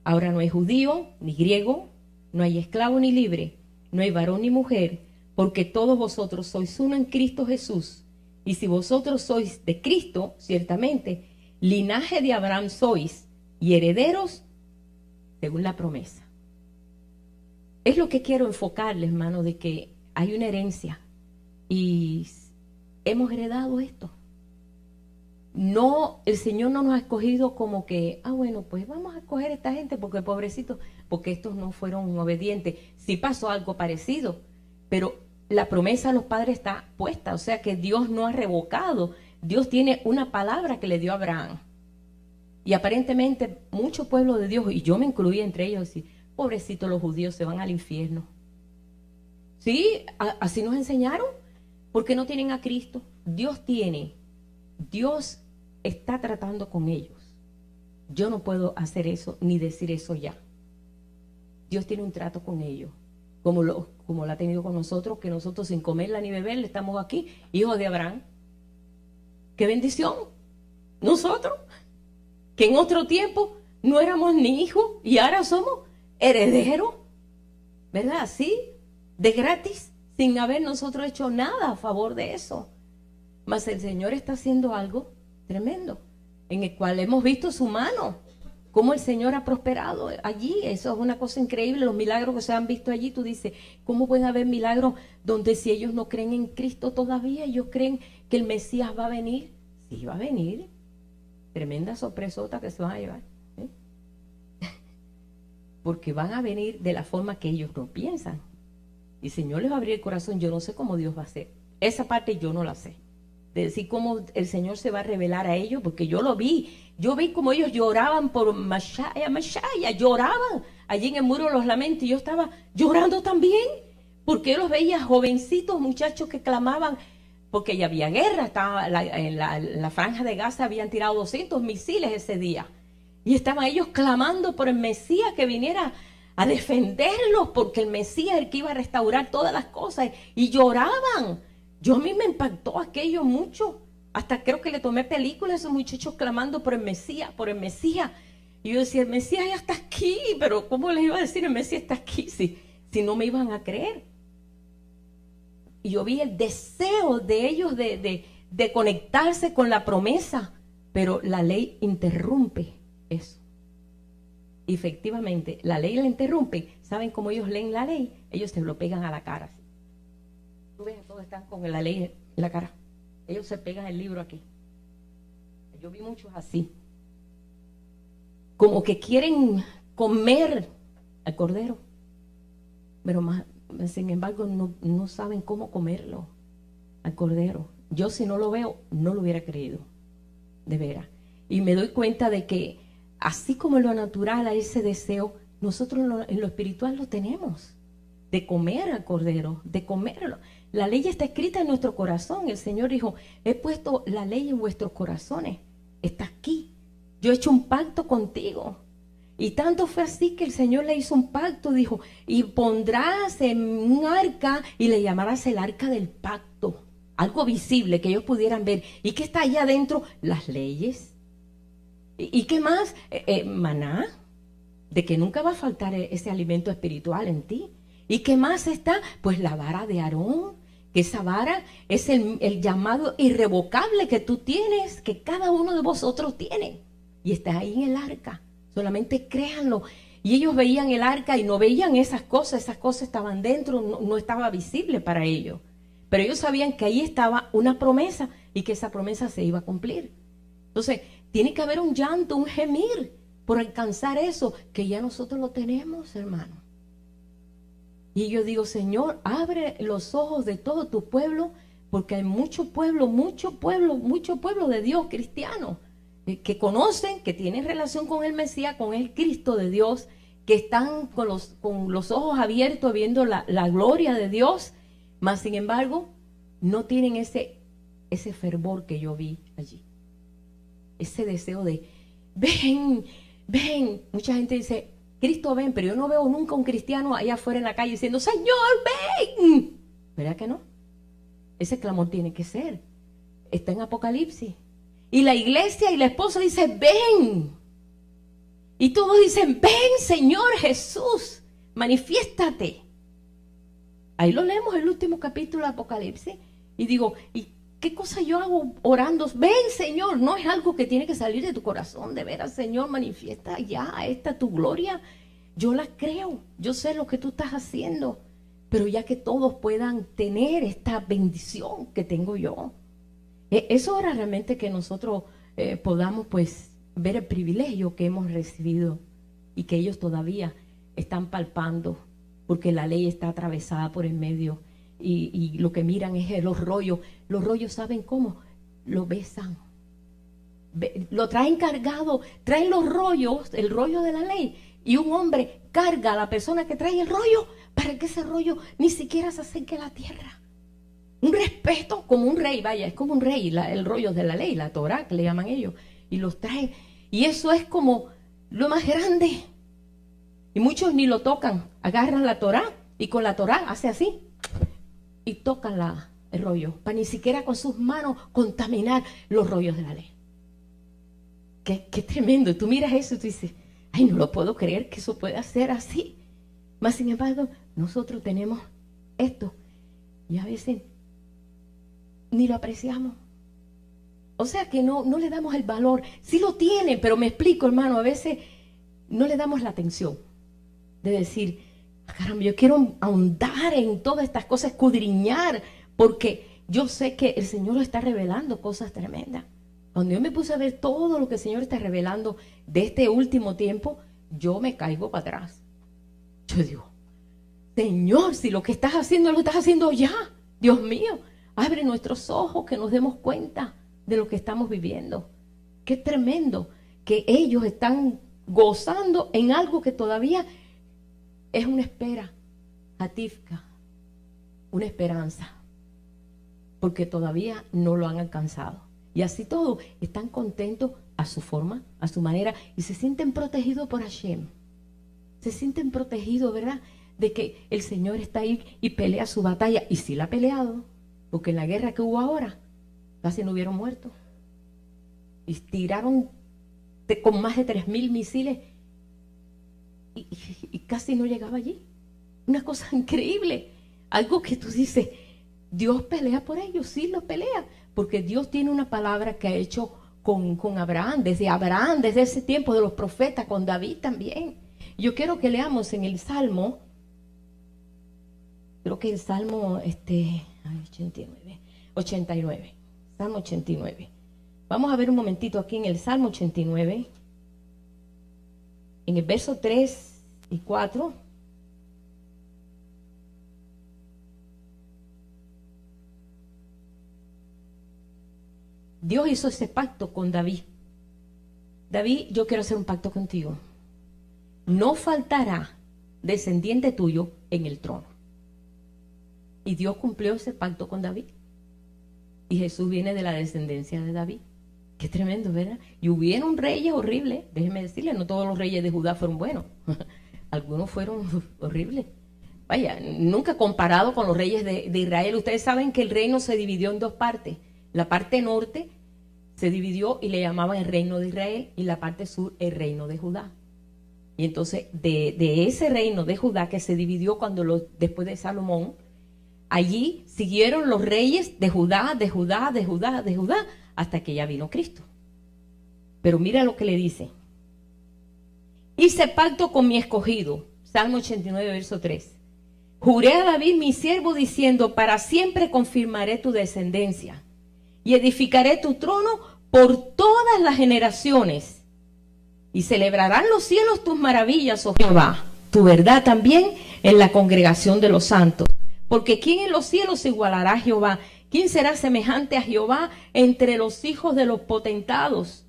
Speaker 1: Ahora no hay judío ni griego, no hay esclavo ni libre, no hay varón ni mujer, porque todos vosotros sois uno en Cristo Jesús. Y si vosotros sois de Cristo, ciertamente, linaje de Abraham sois y herederos según la promesa. Es lo que quiero enfocarles, hermano, de que hay una herencia y hemos heredado esto. No, el Señor no nos ha escogido como que, bueno, pues vamos a escoger a esta gente porque pobrecito, porque estos no fueron obedientes. Sí pasó algo parecido, pero la promesa a los padres está puesta, o sea que Dios no ha revocado. Dios tiene una palabra que le dio a Abraham. Y aparentemente mucho pueblo de Dios, y yo me incluí entre ellos, y pobrecitos los judíos se van al infierno. Sí, así nos enseñaron, porque no tienen a Cristo. Dios está tratando con ellos. Yo no puedo hacer eso ni decir eso ya. Dios tiene un trato con ellos, como lo ha tenido con nosotros, que nosotros sin comerla ni beberla estamos aquí, hijos de Abraham. ¡Qué bendición! Nosotros, que en otro tiempo no éramos ni hijos y ahora somos herederos, ¿verdad? Sí, de gratis, sin haber nosotros hecho nada a favor de eso. Mas el Señor está haciendo algo tremendo, en el cual hemos visto su mano, cómo el Señor ha prosperado allí. Eso es una cosa increíble, los milagros que se han visto allí. Tú dices, ¿cómo puede haber milagros donde si ellos no creen en Cristo todavía, ellos creen que el Mesías va a venir? Sí, va a venir. Tremenda sorpresota que se van a llevar, ¿eh? Porque van a venir de la forma que ellos no piensan. Y el Señor les va a abrir el corazón. Yo no sé cómo Dios va a hacer. Esa parte yo no la sé. De decir cómo el Señor se va a revelar a ellos, porque yo lo vi. Yo vi cómo ellos lloraban por Mashaya, lloraban allí en el muro de los lamentos. Y yo estaba llorando también, porque yo los veía jovencitos, muchachos que clamaban, porque ya había guerra. Estaba en la franja de Gaza habían tirado 200 misiles ese día. Y estaban ellos clamando por el Mesías que viniera a defenderlos, porque el Mesías es el que iba a restaurar todas las cosas. Y lloraban. Yo a mí me impactó aquello mucho. Hasta creo que le tomé película a esos muchachos clamando por el Mesías, por el Mesías. Y yo decía, el Mesías ya está aquí, pero ¿cómo les iba a decir el Mesías está aquí si no me iban a creer? Y yo vi el deseo de ellos de conectarse con la promesa, pero la ley interrumpe eso. Y efectivamente, la ley la interrumpe. ¿Saben cómo ellos leen la ley? Ellos se lo pegan a la cara. Tú ves, todos están con la ley en la cara. Ellos se pegan el libro aquí. Yo vi muchos así. Como que quieren comer al cordero. Pero más, sin embargo, no saben cómo comerlo al cordero. Yo si no lo veo, no lo hubiera creído. De veras. Y me doy cuenta de que así como en lo natural hay ese deseo, nosotros en lo espiritual lo tenemos. De comer al cordero, de comerlo. La ley está escrita en nuestro corazón. El Señor dijo, he puesto la ley en vuestros corazones. Está aquí. Yo he hecho un pacto contigo. Y tanto fue así que el Señor le hizo un pacto. Dijo, y pondrás en un arca y le llamarás el arca del pacto. Algo visible que ellos pudieran ver. ¿Y qué está allá adentro? Las leyes. ¿Y qué más? Maná. De que nunca va a faltar ese alimento espiritual en ti. ¿Y qué más está? Pues la vara de Aarón, que esa vara es el llamado irrevocable que tú tienes, que cada uno de vosotros tiene. Y está ahí en el arca. Solamente créanlo. Y ellos veían el arca y no veían esas cosas estaban dentro, no estaba visible para ellos. Pero ellos sabían que ahí estaba una promesa y que esa promesa se iba a cumplir. Entonces, tiene que haber un llanto, un gemir por alcanzar eso, que ya nosotros lo tenemos, hermano. Y yo digo, Señor, abre los ojos de todo tu pueblo, porque hay mucho pueblo de Dios cristiano, que conocen, que tienen relación con el Mesías, con el Cristo de Dios, que están con los ojos abiertos viendo la gloria de Dios, mas sin embargo, no tienen ese fervor que yo vi allí. Ese deseo de, ven. Mucha gente dice, Cristo ven, pero yo no veo nunca un cristiano allá afuera en la calle diciendo, Señor, ven. ¿Verdad que no? Ese clamor tiene que ser. Está en Apocalipsis. Y la iglesia y la esposa dicen, ven. Y todos dicen, ven, Señor Jesús, manifiéstate. Ahí lo leemos el último capítulo de Apocalipsis. Y digo, ¿y qué cosa yo hago orando? Ven, Señor. No es algo que tiene que salir de tu corazón. De veras, Señor, manifiesta ya esta tu gloria. Yo la creo. Yo sé lo que tú estás haciendo. Pero ya que todos puedan tener esta bendición que tengo yo. Eso era realmente que nosotros podamos pues ver el privilegio que hemos recibido y que ellos todavía están palpando, porque la ley está atravesada por el medio y lo que miran es los rollos. Los rollos, ¿saben cómo? Lo besan. Lo traen cargado, traen los rollos, el rollo de la ley, y un hombre carga a la persona que trae el rollo para que ese rollo ni siquiera se acerque a la tierra. Un respeto como un rey, vaya, es como un rey, el rollo de la ley, la Torá que le llaman ellos, y los traen, y eso es como lo más grande. Y muchos ni lo tocan, agarran la Torá y con la Torá hace así y tocan el rollo, para ni siquiera con sus manos contaminar los rollos de la ley. Qué tremendo. Tú miras eso y tú dices, ay, no lo puedo creer que eso pueda ser así. Mas sin embargo, nosotros tenemos esto y a veces ni lo apreciamos. O sea que no le damos el valor. Sí lo tienen, pero me explico, hermano, a veces no le damos la atención de decir, caramba, yo quiero ahondar en todas estas cosas, escudriñar, porque yo sé que el Señor está revelando cosas tremendas. Cuando yo me puse a ver todo lo que el Señor está revelando de este último tiempo, yo me caigo para atrás. Yo digo, Señor, si lo que estás haciendo lo estás haciendo ya, Dios mío, abre nuestros ojos que nos demos cuenta de lo que estamos viviendo. Qué tremendo que ellos están gozando en algo que todavía es una espera, hatifka, una esperanza, porque todavía no lo han alcanzado. Y así todo, están contentos a su forma, a su manera, y se sienten protegidos por Hashem. Se sienten protegidos, ¿verdad? De que el Señor está ahí y pelea su batalla. Y sí la ha peleado, porque en la guerra que hubo ahora, casi no hubieron muertos. Y tiraron con más de 3.000 misiles y casi no llegaba allí. Una cosa increíble. Algo que tú dices, Dios pelea por ellos, sí los pelea. Porque Dios tiene una palabra que ha hecho con Abraham, desde ese tiempo de los profetas, con David también. Yo quiero que leamos en el Salmo, creo que el Salmo 89, Salmo 89. Vamos a ver un momentito aquí en el Salmo 89, en el verso 3 y 4. Dios hizo ese pacto con David. David, yo quiero hacer un pacto contigo. No faltará descendiente tuyo en el trono. Y Dios cumplió ese pacto con David. Y Jesús viene de la descendencia de David. Qué tremendo, ¿verdad? Y hubieron reyes horribles. Déjeme decirle, no todos los reyes de Judá fueron buenos. Algunos fueron horribles. Vaya, nunca comparado con los reyes de Israel. Ustedes saben que el reino se dividió en dos partes. La parte norte se dividió y le llamaban el reino de Israel, y la parte sur el reino de Judá. Y entonces de ese reino de Judá que se dividió después de Salomón, allí siguieron los reyes de Judá, hasta que ya vino Cristo. Pero mira lo que le dice. Hice pacto con mi escogido, Salmo 89, verso 3. Juré a David mi siervo diciendo, para siempre confirmaré tu descendencia y edificaré tu trono por todas las generaciones. Y celebrarán los cielos tus maravillas, oh Jehová, tu verdad también en la congregación de los santos. Porque ¿quién en los cielos se igualará a Jehová? ¿Quién será semejante a Jehová entre los hijos de los potentados?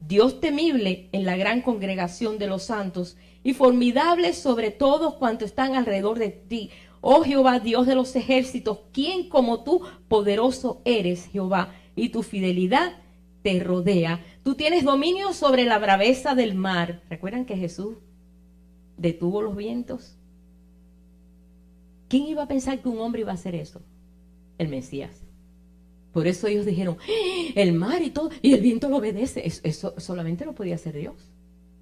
Speaker 1: Dios temible en la gran congregación de los santos y formidable sobre todos cuantos están alrededor de ti. Oh Jehová, Dios de los ejércitos, ¿quién como tú poderoso eres, Jehová? Y tu fidelidad te rodea. Tú tienes dominio sobre la braveza del mar. ¿Recuerdan que Jesús detuvo los vientos? ¿Quién iba a pensar que un hombre iba a hacer eso? El Mesías. Por eso ellos dijeron, el mar y todo, y el viento lo obedece. Eso solamente lo podía hacer Dios,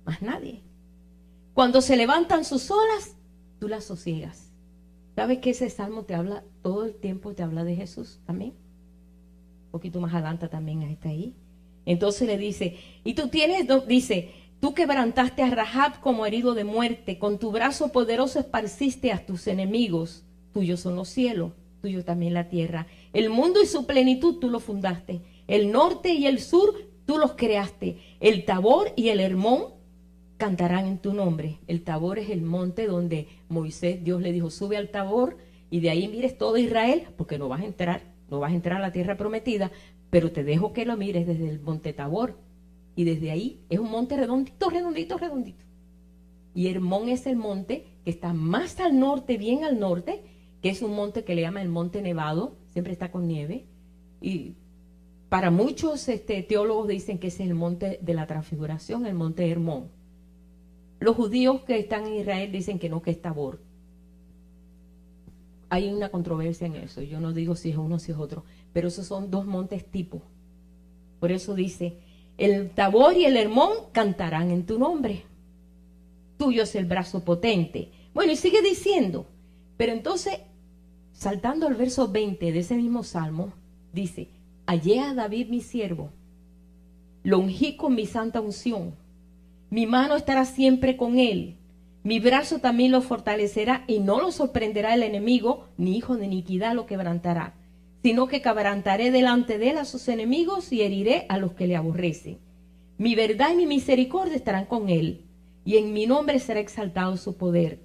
Speaker 1: más nadie. Cuando se levantan sus olas, tú las sosiegas. ¿Sabes que ese salmo te habla, todo el tiempo te habla de Jesús también? Un poquito más adelante también está ahí. Entonces le dice, y tú dice, tú quebrantaste a Rahab como herido de muerte, con tu brazo poderoso esparciste a tus enemigos. Tuyos son los cielos, tuyo también la tierra. El mundo y su plenitud tú lo fundaste. El norte y el sur tú los creaste. El Tabor y el Hermón cantarán en tu nombre. El Tabor es el monte donde Moisés, Dios le dijo, sube al Tabor y de ahí mires todo Israel, porque no vas a entrar a la tierra prometida, pero te dejo que lo mires desde el monte Tabor, y desde ahí es un monte redondito, redondito, redondito. Y Hermón es el monte que está más al norte, bien al norte, que es un monte que le llaman el monte nevado, siempre está con nieve, y para muchos teólogos dicen que ese es el monte de la transfiguración, el monte Hermón. Los judíos que están en Israel dicen que no, que es Tabor. Hay una controversia en eso, yo no digo si es uno o si es otro, pero esos son dos montes tipo. Por eso dice, el Tabor y el Hermón cantarán en tu nombre. Tuyo es el brazo potente. Bueno, y sigue diciendo, pero entonces, saltando al verso 20 de ese mismo salmo, dice, hallé a David mi siervo, lo ungí con mi santa unción, mi mano estará siempre con él, mi brazo también lo fortalecerá y no lo sorprenderá el enemigo, ni hijo de iniquidad lo quebrantará, sino que quebrantaré delante de él a sus enemigos y heriré a los que le aborrecen. Mi verdad y mi misericordia estarán con él, y en mi nombre será exaltado su poder.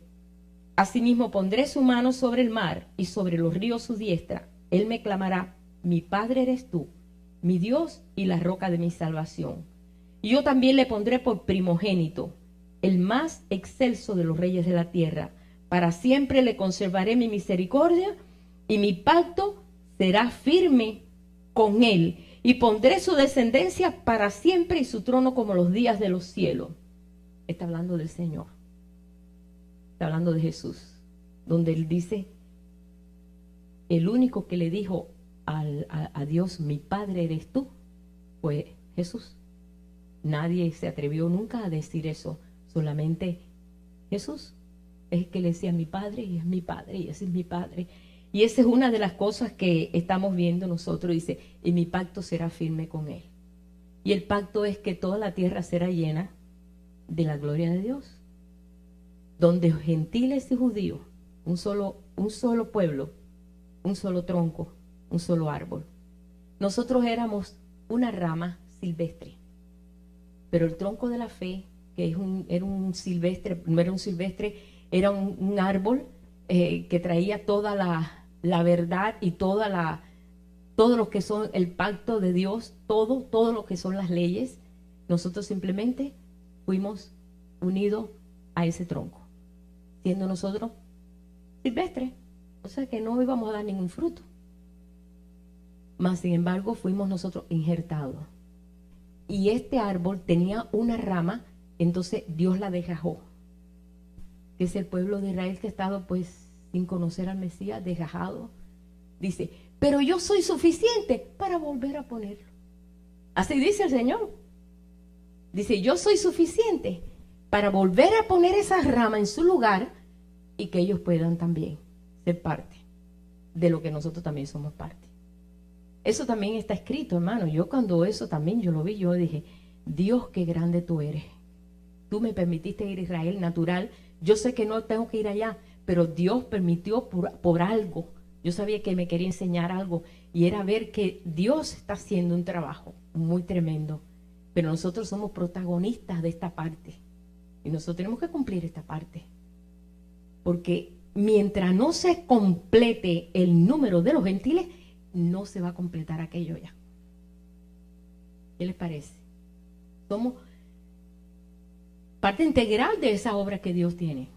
Speaker 1: Asimismo pondré su mano sobre el mar y sobre los ríos su diestra. Él me clamará, mi Padre eres tú, mi Dios y la roca de mi salvación. Y yo también le pondré por primogénito, el más excelso de los reyes de la tierra. Para siempre le conservaré mi misericordia y mi pacto será firme con él. Y pondré su descendencia para siempre y su trono como los días de los cielos. Está hablando del Señor. Está hablando de Jesús. Donde él dice, el único que le dijo a Dios, mi Padre eres tú, fue Jesús. Nadie se atrevió nunca a decir eso. Solamente Jesús es el que le decía mi Padre y es mi Padre y ese es mi Padre. Y esa es una de las cosas que estamos viendo nosotros. Dice, y mi pacto será firme con él. Y el pacto es que toda la tierra será llena de la gloria de Dios. Donde gentiles y judíos, un solo pueblo, un solo tronco, un solo árbol. Nosotros éramos una rama silvestre. Pero el tronco de la fe, que era un silvestre, no era un silvestre, era un árbol que traía toda la verdad y todo lo que son el pacto de Dios, todo lo que son las leyes. Nosotros simplemente fuimos unidos a ese tronco, siendo nosotros silvestres, o sea que no íbamos a dar ningún fruto. Mas sin embargo fuimos nosotros injertados. Y este árbol tenía una rama, entonces Dios la desgajó. Que es el pueblo de Israel que ha estado pues sin conocer al Mesías, desgajado. Dice, pero yo soy suficiente para volver a ponerlo. Así dice el Señor. Dice, yo soy suficiente para volver a poner esa rama en su lugar y que ellos puedan también ser parte de lo que nosotros también somos parte. Eso también está escrito, hermano. Yo cuando eso también yo lo vi, yo dije, Dios, qué grande tú eres. Tú me permitiste ir a Israel natural. Yo sé que no tengo que ir allá, pero Dios permitió por algo. Yo sabía que me quería enseñar algo y era ver que Dios está haciendo un trabajo muy tremendo. Pero nosotros somos protagonistas de esta parte y nosotros tenemos que cumplir esta parte. Porque mientras no se complete el número de los gentiles, no se va a completar aquello ya. ¿Qué les parece? Somos parte integral de esa obra que Dios tiene.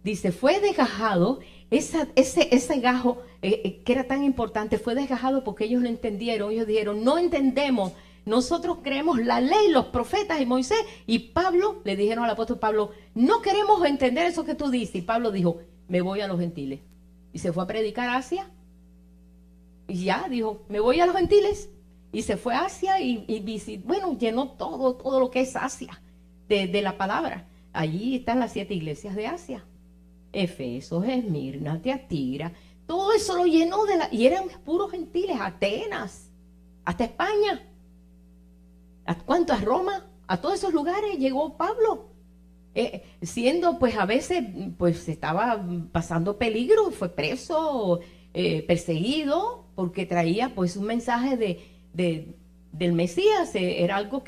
Speaker 1: Dice, fue desgajado, ese gajo que era tan importante, fue desgajado porque ellos lo entendieron. Ellos dijeron, no entendemos, nosotros creemos la ley, los profetas y Moisés. Y Pablo, le dijeron al apóstol Pablo, no queremos entender eso que tú dices. Y Pablo dijo, me voy a los gentiles. Y se fue a predicar a Asia. Y ya dijo, me voy a los gentiles. Y se fue a Asia y bueno, llenó todo lo que es Asia de la palabra. Allí están las 7 iglesias de Asia. Efeso, Esmirna, Tiatira, todo eso lo llenó y eran puros gentiles. Atenas, hasta España. ¿A cuánto? A Roma, a todos esos lugares llegó Pablo. Siendo pues a veces pues estaba pasando peligro, fue preso, perseguido, porque traía pues un mensaje del Mesías. Era algo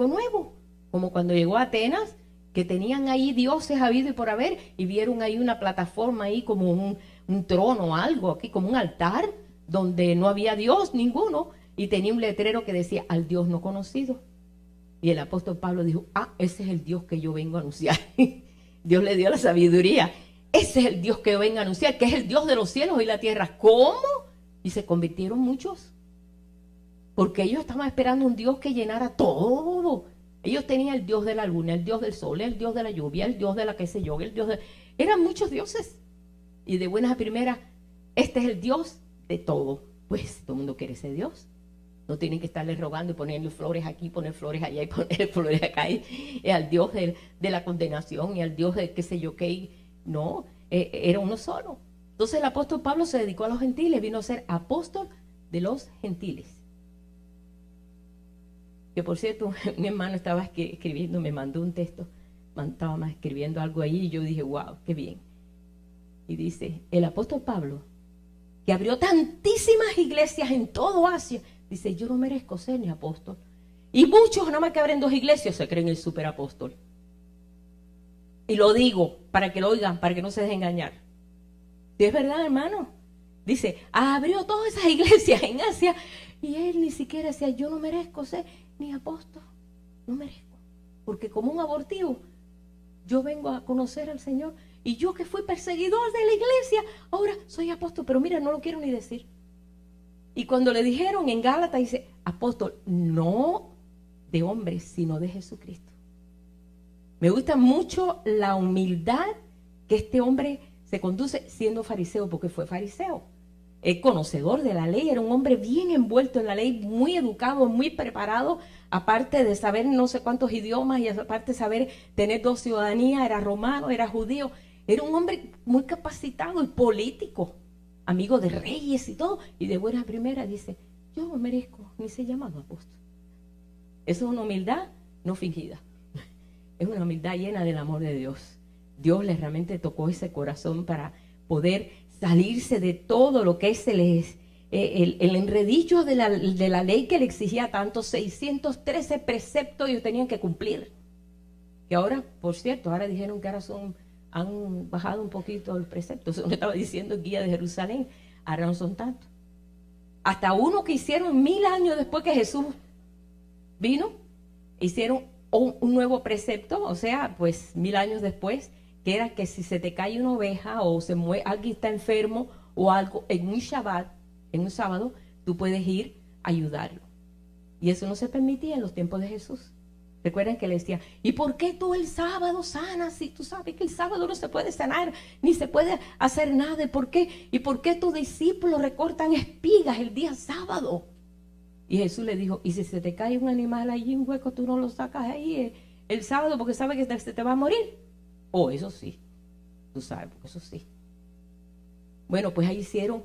Speaker 1: nuevo, como cuando llegó a Atenas, que tenían ahí dioses habido y por haber, y vieron ahí una plataforma ahí como un trono o algo aquí, como un altar, donde no había Dios ninguno, y tenía un letrero que decía, al Dios no conocido. Y el apóstol Pablo dijo, ese es el Dios que yo vengo a anunciar. Dios le dio la sabiduría. Ese es el Dios que yo vengo a anunciar, que es el Dios de los cielos y la tierra. ¿Cómo? Y se convirtieron muchos. Porque ellos estaban esperando un Dios que llenara todo. Ellos tenían el Dios de la luna, el Dios del sol, el Dios de la lluvia, el Dios de la qué sé yo, el Dios de... Eran muchos dioses. Y de buenas a primeras, este es el Dios de todo. Pues todo el mundo quiere ese Dios. No tienen que estarle rogando y ponerle flores aquí, poner flores allá y poner flores acá. Y al Dios de la condenación y al Dios de qué sé yo qué. No, era uno solo. Entonces el apóstol Pablo se dedicó a los gentiles, vino a ser apóstol de los gentiles. Que por cierto, mi hermano estaba escribiendo, me mandó un texto, estaba escribiendo algo ahí y yo dije, wow, qué bien. Y dice, el apóstol Pablo, que abrió tantísimas iglesias en todo Asia, dice, yo no merezco ser ni apóstol. Y muchos, nada más que abren 2 iglesias, se creen el superapóstol. Y lo digo para que lo oigan, para que no se dejen engañar. Si es verdad, hermano. Dice, abrió todas esas iglesias en Asia y él ni siquiera decía, yo no merezco ser ni apóstol. No merezco. Porque como un abortivo, yo vengo a conocer al Señor. Y yo que fui perseguidor de la iglesia, ahora soy apóstol. Pero mira, no lo quiero ni decir. Y cuando le dijeron en Gálatas, dice, apóstol, no de hombres, sino de Jesucristo. Me gusta mucho la humildad que este hombre se conduce siendo fariseo, porque fue fariseo. Es conocedor de la ley, era un hombre bien envuelto en la ley, muy educado, muy preparado, aparte de saber no sé cuántos idiomas y aparte de saber tener 2 ciudadanías, era romano, era judío. Era un hombre muy capacitado y político, amigo de reyes y todo. Y de buena primera dice, yo no merezco ni ser llamado apóstol. Eso es una humildad no fingida. Es una humildad llena del amor de Dios. Dios le realmente tocó ese corazón para poder salirse de todo lo que es el enredillo de la ley que le exigía tanto, 613 preceptos ellos tenían que cumplir. Y ahora, por cierto, ahora dijeron que ahora han bajado un poquito el precepto. Eso me estaba diciendo el guía de Jerusalén. Ahora no son tantos. Hasta uno que hicieron 1000 años después que Jesús vino, hicieron un nuevo precepto, o sea, pues 1000 años después, que era que si se te cae una oveja o se muere, alguien está enfermo o algo, en un Shabbat, en un sábado, tú puedes ir a ayudarlo. Y eso no se permitía en los tiempos de Jesús. Recuerden que le decía, ¿y por qué tú el sábado sanas si tú sabes que el sábado no se puede sanar, ni se puede hacer nada? ¿Y por qué tus discípulos recortan espigas el día sábado? Y Jesús le dijo, ¿y si se te cae un animal allí, un hueco, tú no lo sacas ahí el sábado porque sabes que se te va a morir? Oh, eso sí, tú sabes, porque eso sí. Bueno, pues ahí hicieron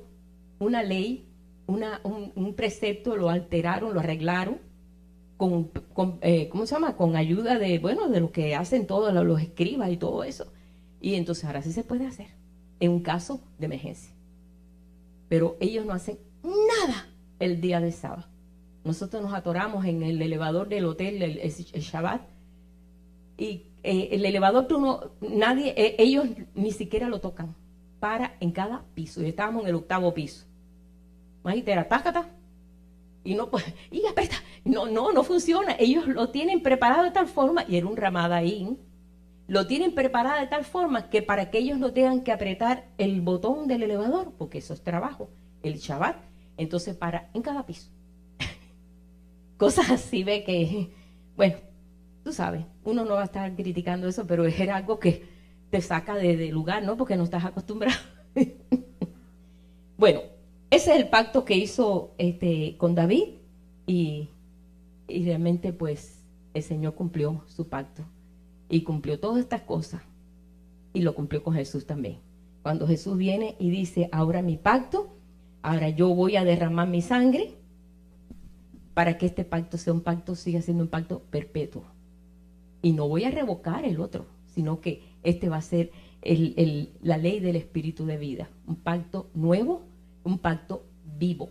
Speaker 1: una ley, un precepto, lo alteraron, lo arreglaron, ¿cómo se llama? Con ayuda de lo que hacen todos los escribas y todo eso. Y entonces ahora sí se puede hacer, en un caso de emergencia. Pero ellos no hacen nada el día de sábado. Nosotros nos atoramos en el elevador del hotel, el Shabbat, y el elevador ellos ni siquiera lo tocan, para en cada piso, y estábamos en el 8º piso. Imagínate, era tácata, y no, y aprieta, no funciona. Ellos lo tienen preparado de tal forma, y era un Ramadaín, lo tienen preparado de tal forma que para que ellos no tengan que apretar el botón del elevador, porque eso es trabajo, el Shabbat, entonces para en cada piso. Cosas así, ve que, bueno, tú sabes, uno no va a estar criticando eso, pero es algo que te saca de lugar, ¿no? Porque no estás acostumbrado. Bueno, ese es el pacto que hizo con David y realmente pues el Señor cumplió su pacto y cumplió todas estas cosas y lo cumplió con Jesús también. Cuando Jesús viene y dice, ahora mi pacto, ahora yo voy a derramar mi sangre para que este pacto sea un pacto, siga siendo un pacto perpetuo. Y no voy a revocar el otro, sino que este va a ser la ley del espíritu de vida. Un pacto nuevo, un pacto vivo.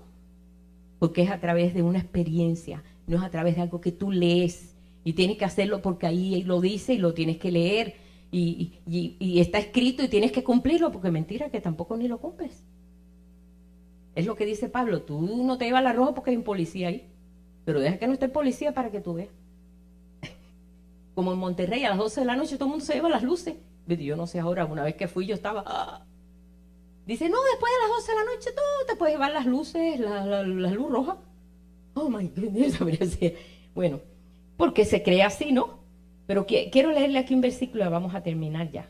Speaker 1: Porque es a través de una experiencia, no es a través de algo que tú lees. Y tienes que hacerlo porque ahí lo dice y lo tienes que leer. y está escrito y tienes que cumplirlo, porque mentira que tampoco ni lo cumples. Es lo que dice Pablo, tú no te llevas la roja porque hay un policía ahí, pero deja que no esté el policía para que tú veas. Como en Monterrey a las 12 de la noche todo el mundo se lleva las luces. Yo no sé ahora, una vez que fui yo estaba... Dice, no, después de las 12 de la noche tú te puedes llevar las luces, la luz roja. Oh my goodness, bueno, porque se cree así, ¿no? Pero quiero leerle aquí un versículo y vamos a terminar ya.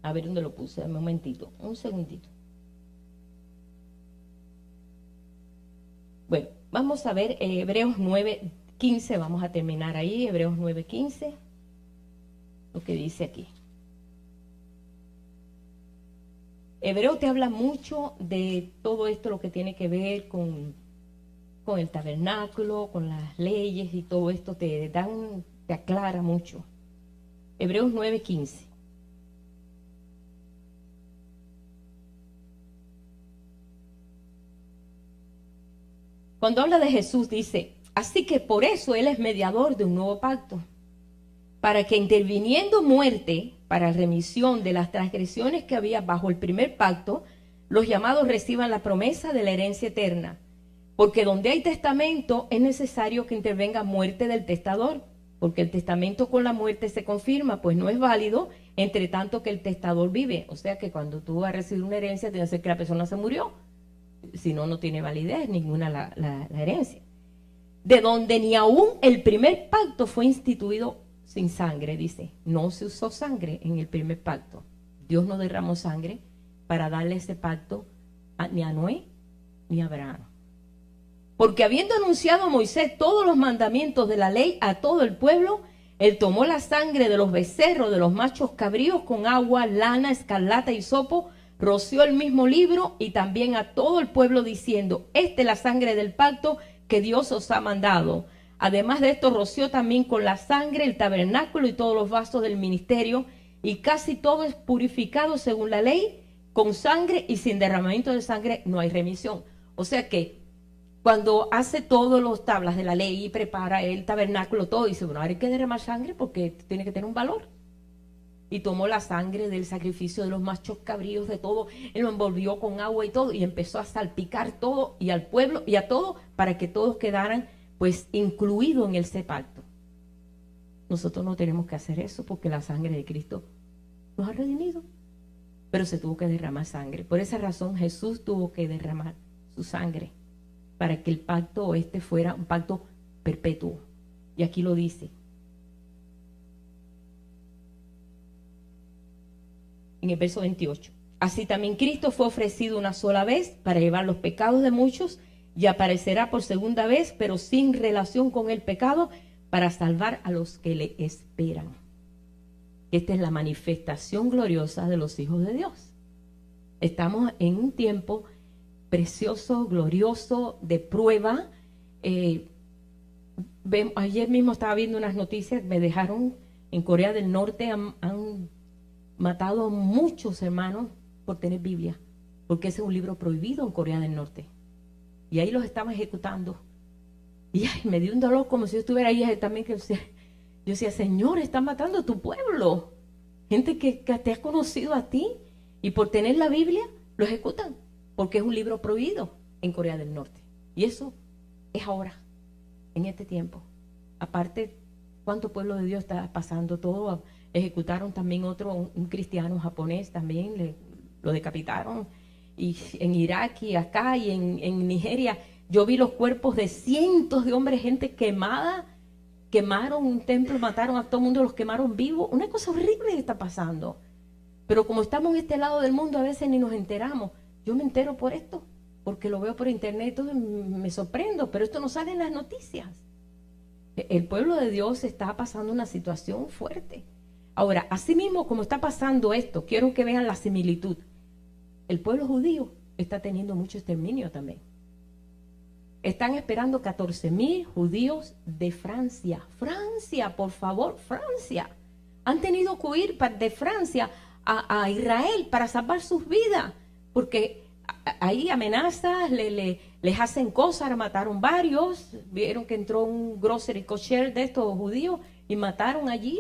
Speaker 1: A ver dónde lo puse, un momentito, un segundito. Bueno, vamos a ver Hebreos 9:15, vamos a terminar ahí, Hebreos 9:15, lo que dice aquí. Hebreo te habla mucho de todo esto, lo que tiene que ver con el tabernáculo, con las leyes y todo esto, te aclara mucho. Hebreos 9:15. Cuando habla de Jesús dice, así que por eso Él es mediador de un nuevo pacto, para que interviniendo muerte para remisión de las transgresiones que había bajo el primer pacto, los llamados reciban la promesa de la herencia eterna. Porque donde hay testamento es necesario que intervenga muerte del testador, porque el testamento con la muerte se confirma, pues no es válido entre tanto que el testador vive. O sea que cuando tú vas a recibir una herencia, tiene que ser que la persona se murió. Si no, no tiene validez ninguna la herencia. De donde ni aún el primer pacto fue instituido sin sangre, dice. No se usó sangre en el primer pacto. Dios no derramó sangre para darle ese pacto ni a Noé ni a Abraham. Porque habiendo anunciado a Moisés todos los mandamientos de la ley a todo el pueblo, él tomó la sangre de los becerros, de los machos cabríos, con agua, lana, escarlata y hisopo, roció el mismo libro y también a todo el pueblo diciendo, esta es la sangre del pacto que Dios os ha mandado. Además de esto, roció también con la sangre el tabernáculo y todos los vasos del ministerio, y casi todo es purificado según la ley, con sangre, y sin derramamiento de sangre no hay remisión. O sea que cuando hace todos los tablas de la ley y prepara el tabernáculo, todo, dice, bueno, ahora hay que derramar sangre porque tiene que tener un valor. Y tomó la sangre del sacrificio de los machos cabríos, de todo, él lo envolvió con agua y todo, y empezó a salpicar todo, y al pueblo, y a todo, para que todos quedaran, pues, incluidos en ese pacto. Nosotros no tenemos que hacer eso, porque la sangre de Cristo nos ha redimido. Pero se tuvo que derramar sangre. Por esa razón, Jesús tuvo que derramar su sangre, para que el pacto fuera un pacto perpetuo. Y aquí lo dice. En el verso 28. Así también Cristo fue ofrecido una sola vez para llevar los pecados de muchos y aparecerá por segunda vez, pero sin relación con el pecado, para salvar a los que le esperan. Esta es la manifestación gloriosa de los hijos de Dios. Estamos en un tiempo precioso, glorioso, de prueba. Ayer mismo estaba viendo unas noticias, me dejaron en Corea del Norte, han matado a muchos hermanos por tener Biblia, porque ese es un libro prohibido en Corea del Norte. Y ahí los estaban ejecutando. Y me dio un dolor como si yo estuviera ahí también. Yo decía, Señor, están matando a tu pueblo. Gente que te ha conocido a ti, y por tener la Biblia lo ejecutan, porque es un libro prohibido en Corea del Norte. Y eso es ahora, en este tiempo. Aparte, ¿cuánto pueblo de Dios está pasando todo? Ejecutaron también un cristiano japonés, también lo decapitaron. Y en Irak y acá y en Nigeria, yo vi los cuerpos de cientos de hombres, gente quemada. Quemaron un templo, mataron a todo el mundo, los quemaron vivos. Una cosa horrible que está pasando. Pero como estamos en este lado del mundo, a veces ni nos enteramos. Yo me entero por esto, porque lo veo por internet y todo, me sorprendo, pero esto no sale en las noticias. El pueblo de Dios está pasando una situación fuerte. Ahora, así mismo como está pasando esto, quiero que vean la similitud. El pueblo judío está teniendo mucho exterminio también. Están esperando 14,000 judíos de Francia. Francia, por favor, Francia. Han tenido que huir de Francia a Israel para salvar sus vidas, porque Hay amenazas, les hacen cosas, mataron varios, vieron que entró un grocery kosher de estos judíos y mataron allí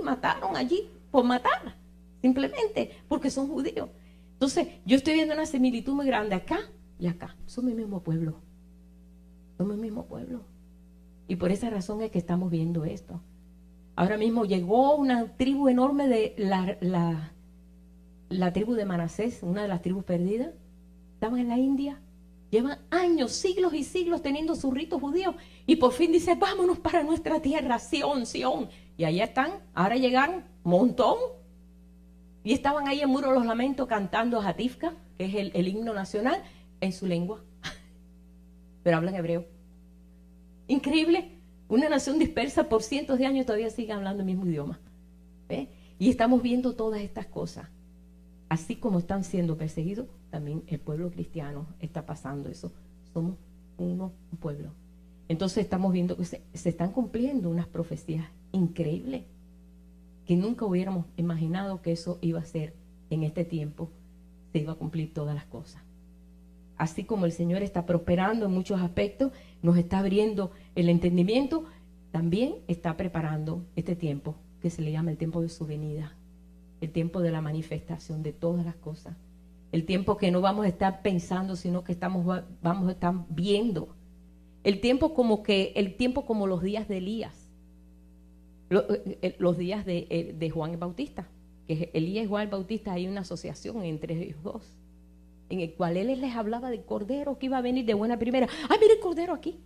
Speaker 1: por matar, simplemente porque son judíos. Entonces yo estoy viendo una similitud muy grande acá y acá, somos el mismo pueblo, y por esa razón es que estamos viendo esto. Ahora mismo llegó una tribu enorme de la tribu de Manasés, una de las tribus perdidas. Estaban en la India, llevan años, siglos y siglos teniendo sus ritos judíos, y por fin dice, vámonos para nuestra tierra, Sión, Sión. Y allá están, ahora llegaron, montón, y estaban ahí en Muro de los Lamentos cantando Hatifka, que es el himno nacional, en su lengua, pero hablan hebreo. Increíble, una nación dispersa por cientos de años todavía sigue hablando el mismo idioma. ¿Ve? Y estamos viendo todas estas cosas. Así como están siendo perseguidos, también el pueblo cristiano está pasando eso. Somos un pueblo. Entonces estamos viendo que se están cumpliendo unas profecías increíbles que nunca hubiéramos imaginado que eso iba a ser en este tiempo. Se iba a cumplir todas las cosas. Así como el Señor está prosperando en muchos aspectos, nos está abriendo el entendimiento, también está preparando este tiempo que se le llama el tiempo de su venida. El tiempo de la manifestación de todas las cosas. El tiempo que no vamos a estar pensando, sino que vamos a estar viendo. El tiempo como los días de Elías. Los días de Juan el Bautista. Que Elías y Juan el Bautista, hay una asociación entre ellos dos, en el cual él les hablaba del Cordero que iba a venir de buena primera. ¡Ay, mira el Cordero aquí!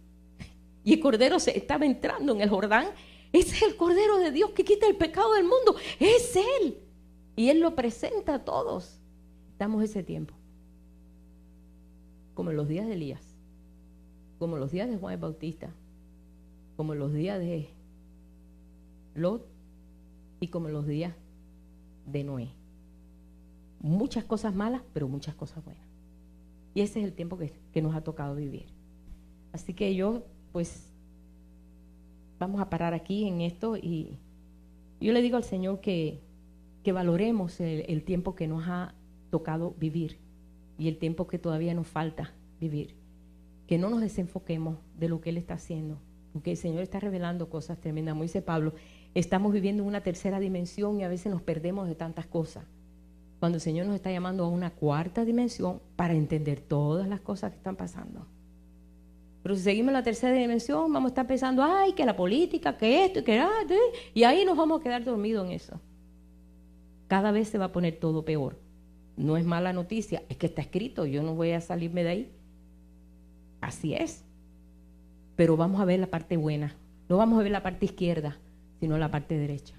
Speaker 1: Y el Cordero se estaba entrando en el Jordán. Ese es el Cordero de Dios que quita el pecado del mundo. Es Él. Y Él lo presenta a todos. Estamos ese tiempo. Como en los días de Elías. Como en los días de Juan el Bautista. Como en los días de Lot. Y como en los días de Noé. Muchas cosas malas, pero muchas cosas buenas. Y ese es el tiempo que nos ha tocado vivir. Así que pues, vamos a parar aquí en esto. Y yo le digo al Señor que valoremos el tiempo que nos ha tocado vivir y el tiempo que todavía nos falta vivir. Que no nos desenfoquemos de lo que Él está haciendo, porque el Señor está revelando cosas tremendas. Como dice Pablo, estamos viviendo en una tercera dimensión y a veces nos perdemos de tantas cosas. Cuando el Señor nos está llamando a una cuarta dimensión para entender todas las cosas que están pasando. Pero si seguimos en la tercera dimensión, vamos a estar pensando, ay, que la política, que esto, y ahí nos vamos a quedar dormidos en eso. Cada vez se va a poner todo peor. No es mala noticia, es que está escrito, yo no voy a salirme de ahí. Así es. Pero vamos a ver la parte buena. No vamos a ver la parte izquierda, sino la parte derecha.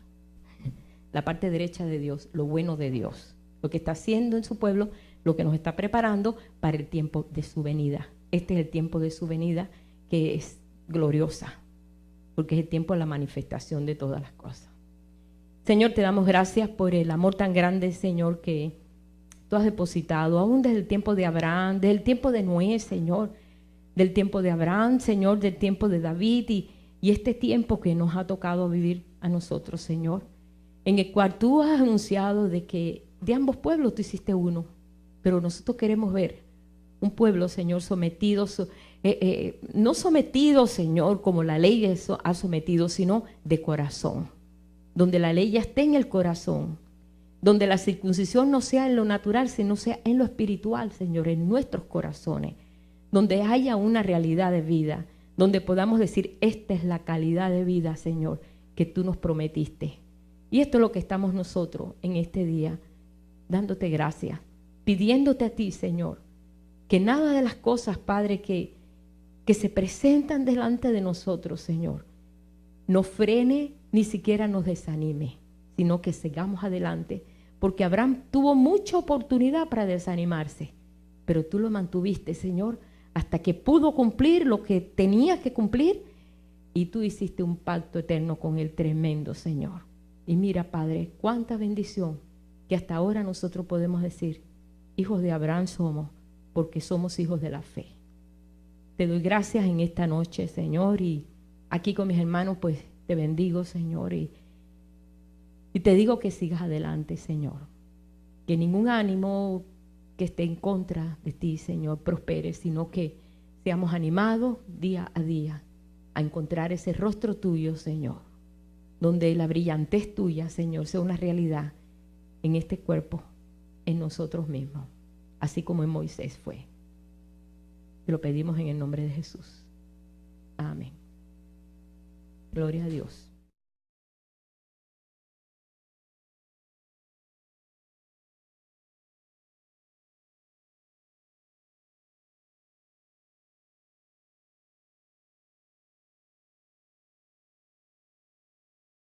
Speaker 1: La parte derecha de Dios, lo bueno de Dios. Lo que está haciendo en su pueblo, lo que nos está preparando para el tiempo de su venida. Este es el tiempo de su venida, que es gloriosa, porque es el tiempo de la manifestación de todas las cosas. Señor, te damos gracias por el amor tan grande, Señor, que tú has depositado, aún desde el tiempo de Abraham, desde el tiempo de Noé, Señor, del tiempo de Abraham, Señor, del tiempo de David y este tiempo que nos ha tocado vivir a nosotros, Señor, en el cual tú has anunciado de que de ambos pueblos tú hiciste uno, pero nosotros queremos ver un pueblo, Señor, sometido, no sometido, Señor, como la ley ha sometido, sino de corazón, donde la ley ya esté en el corazón, donde la circuncisión no sea en lo natural, sino sea en lo espiritual, Señor, en nuestros corazones, donde haya una realidad de vida, donde podamos decir, esta es la calidad de vida, Señor, que tú nos prometiste. Y esto es lo que estamos nosotros en este día, dándote gracias, pidiéndote a ti, Señor, que nada de las cosas, Padre, que se presentan delante de nosotros, Señor, nos frene ni siquiera nos desanime, sino que sigamos adelante, porque Abraham tuvo mucha oportunidad para desanimarse, pero tú lo mantuviste, Señor, hasta que pudo cumplir lo que tenía que cumplir, y tú hiciste un pacto eterno con el tremendo Señor. Y mira, Padre, cuánta bendición que hasta ahora nosotros podemos decir, hijos de Abraham somos, porque somos hijos de la fe. Te doy gracias en esta noche, Señor, y aquí con mis hermanos, pues te bendigo, Señor, y te digo que sigas adelante, Señor. Que ningún ánimo que esté en contra de ti, Señor, prospere, sino que seamos animados día a día a encontrar ese rostro tuyo, Señor, donde la brillantez tuya, Señor, sea una realidad en este cuerpo, en nosotros mismos, así como en Moisés fue. Te lo pedimos en el nombre de Jesús. Amén. Gloria a Dios.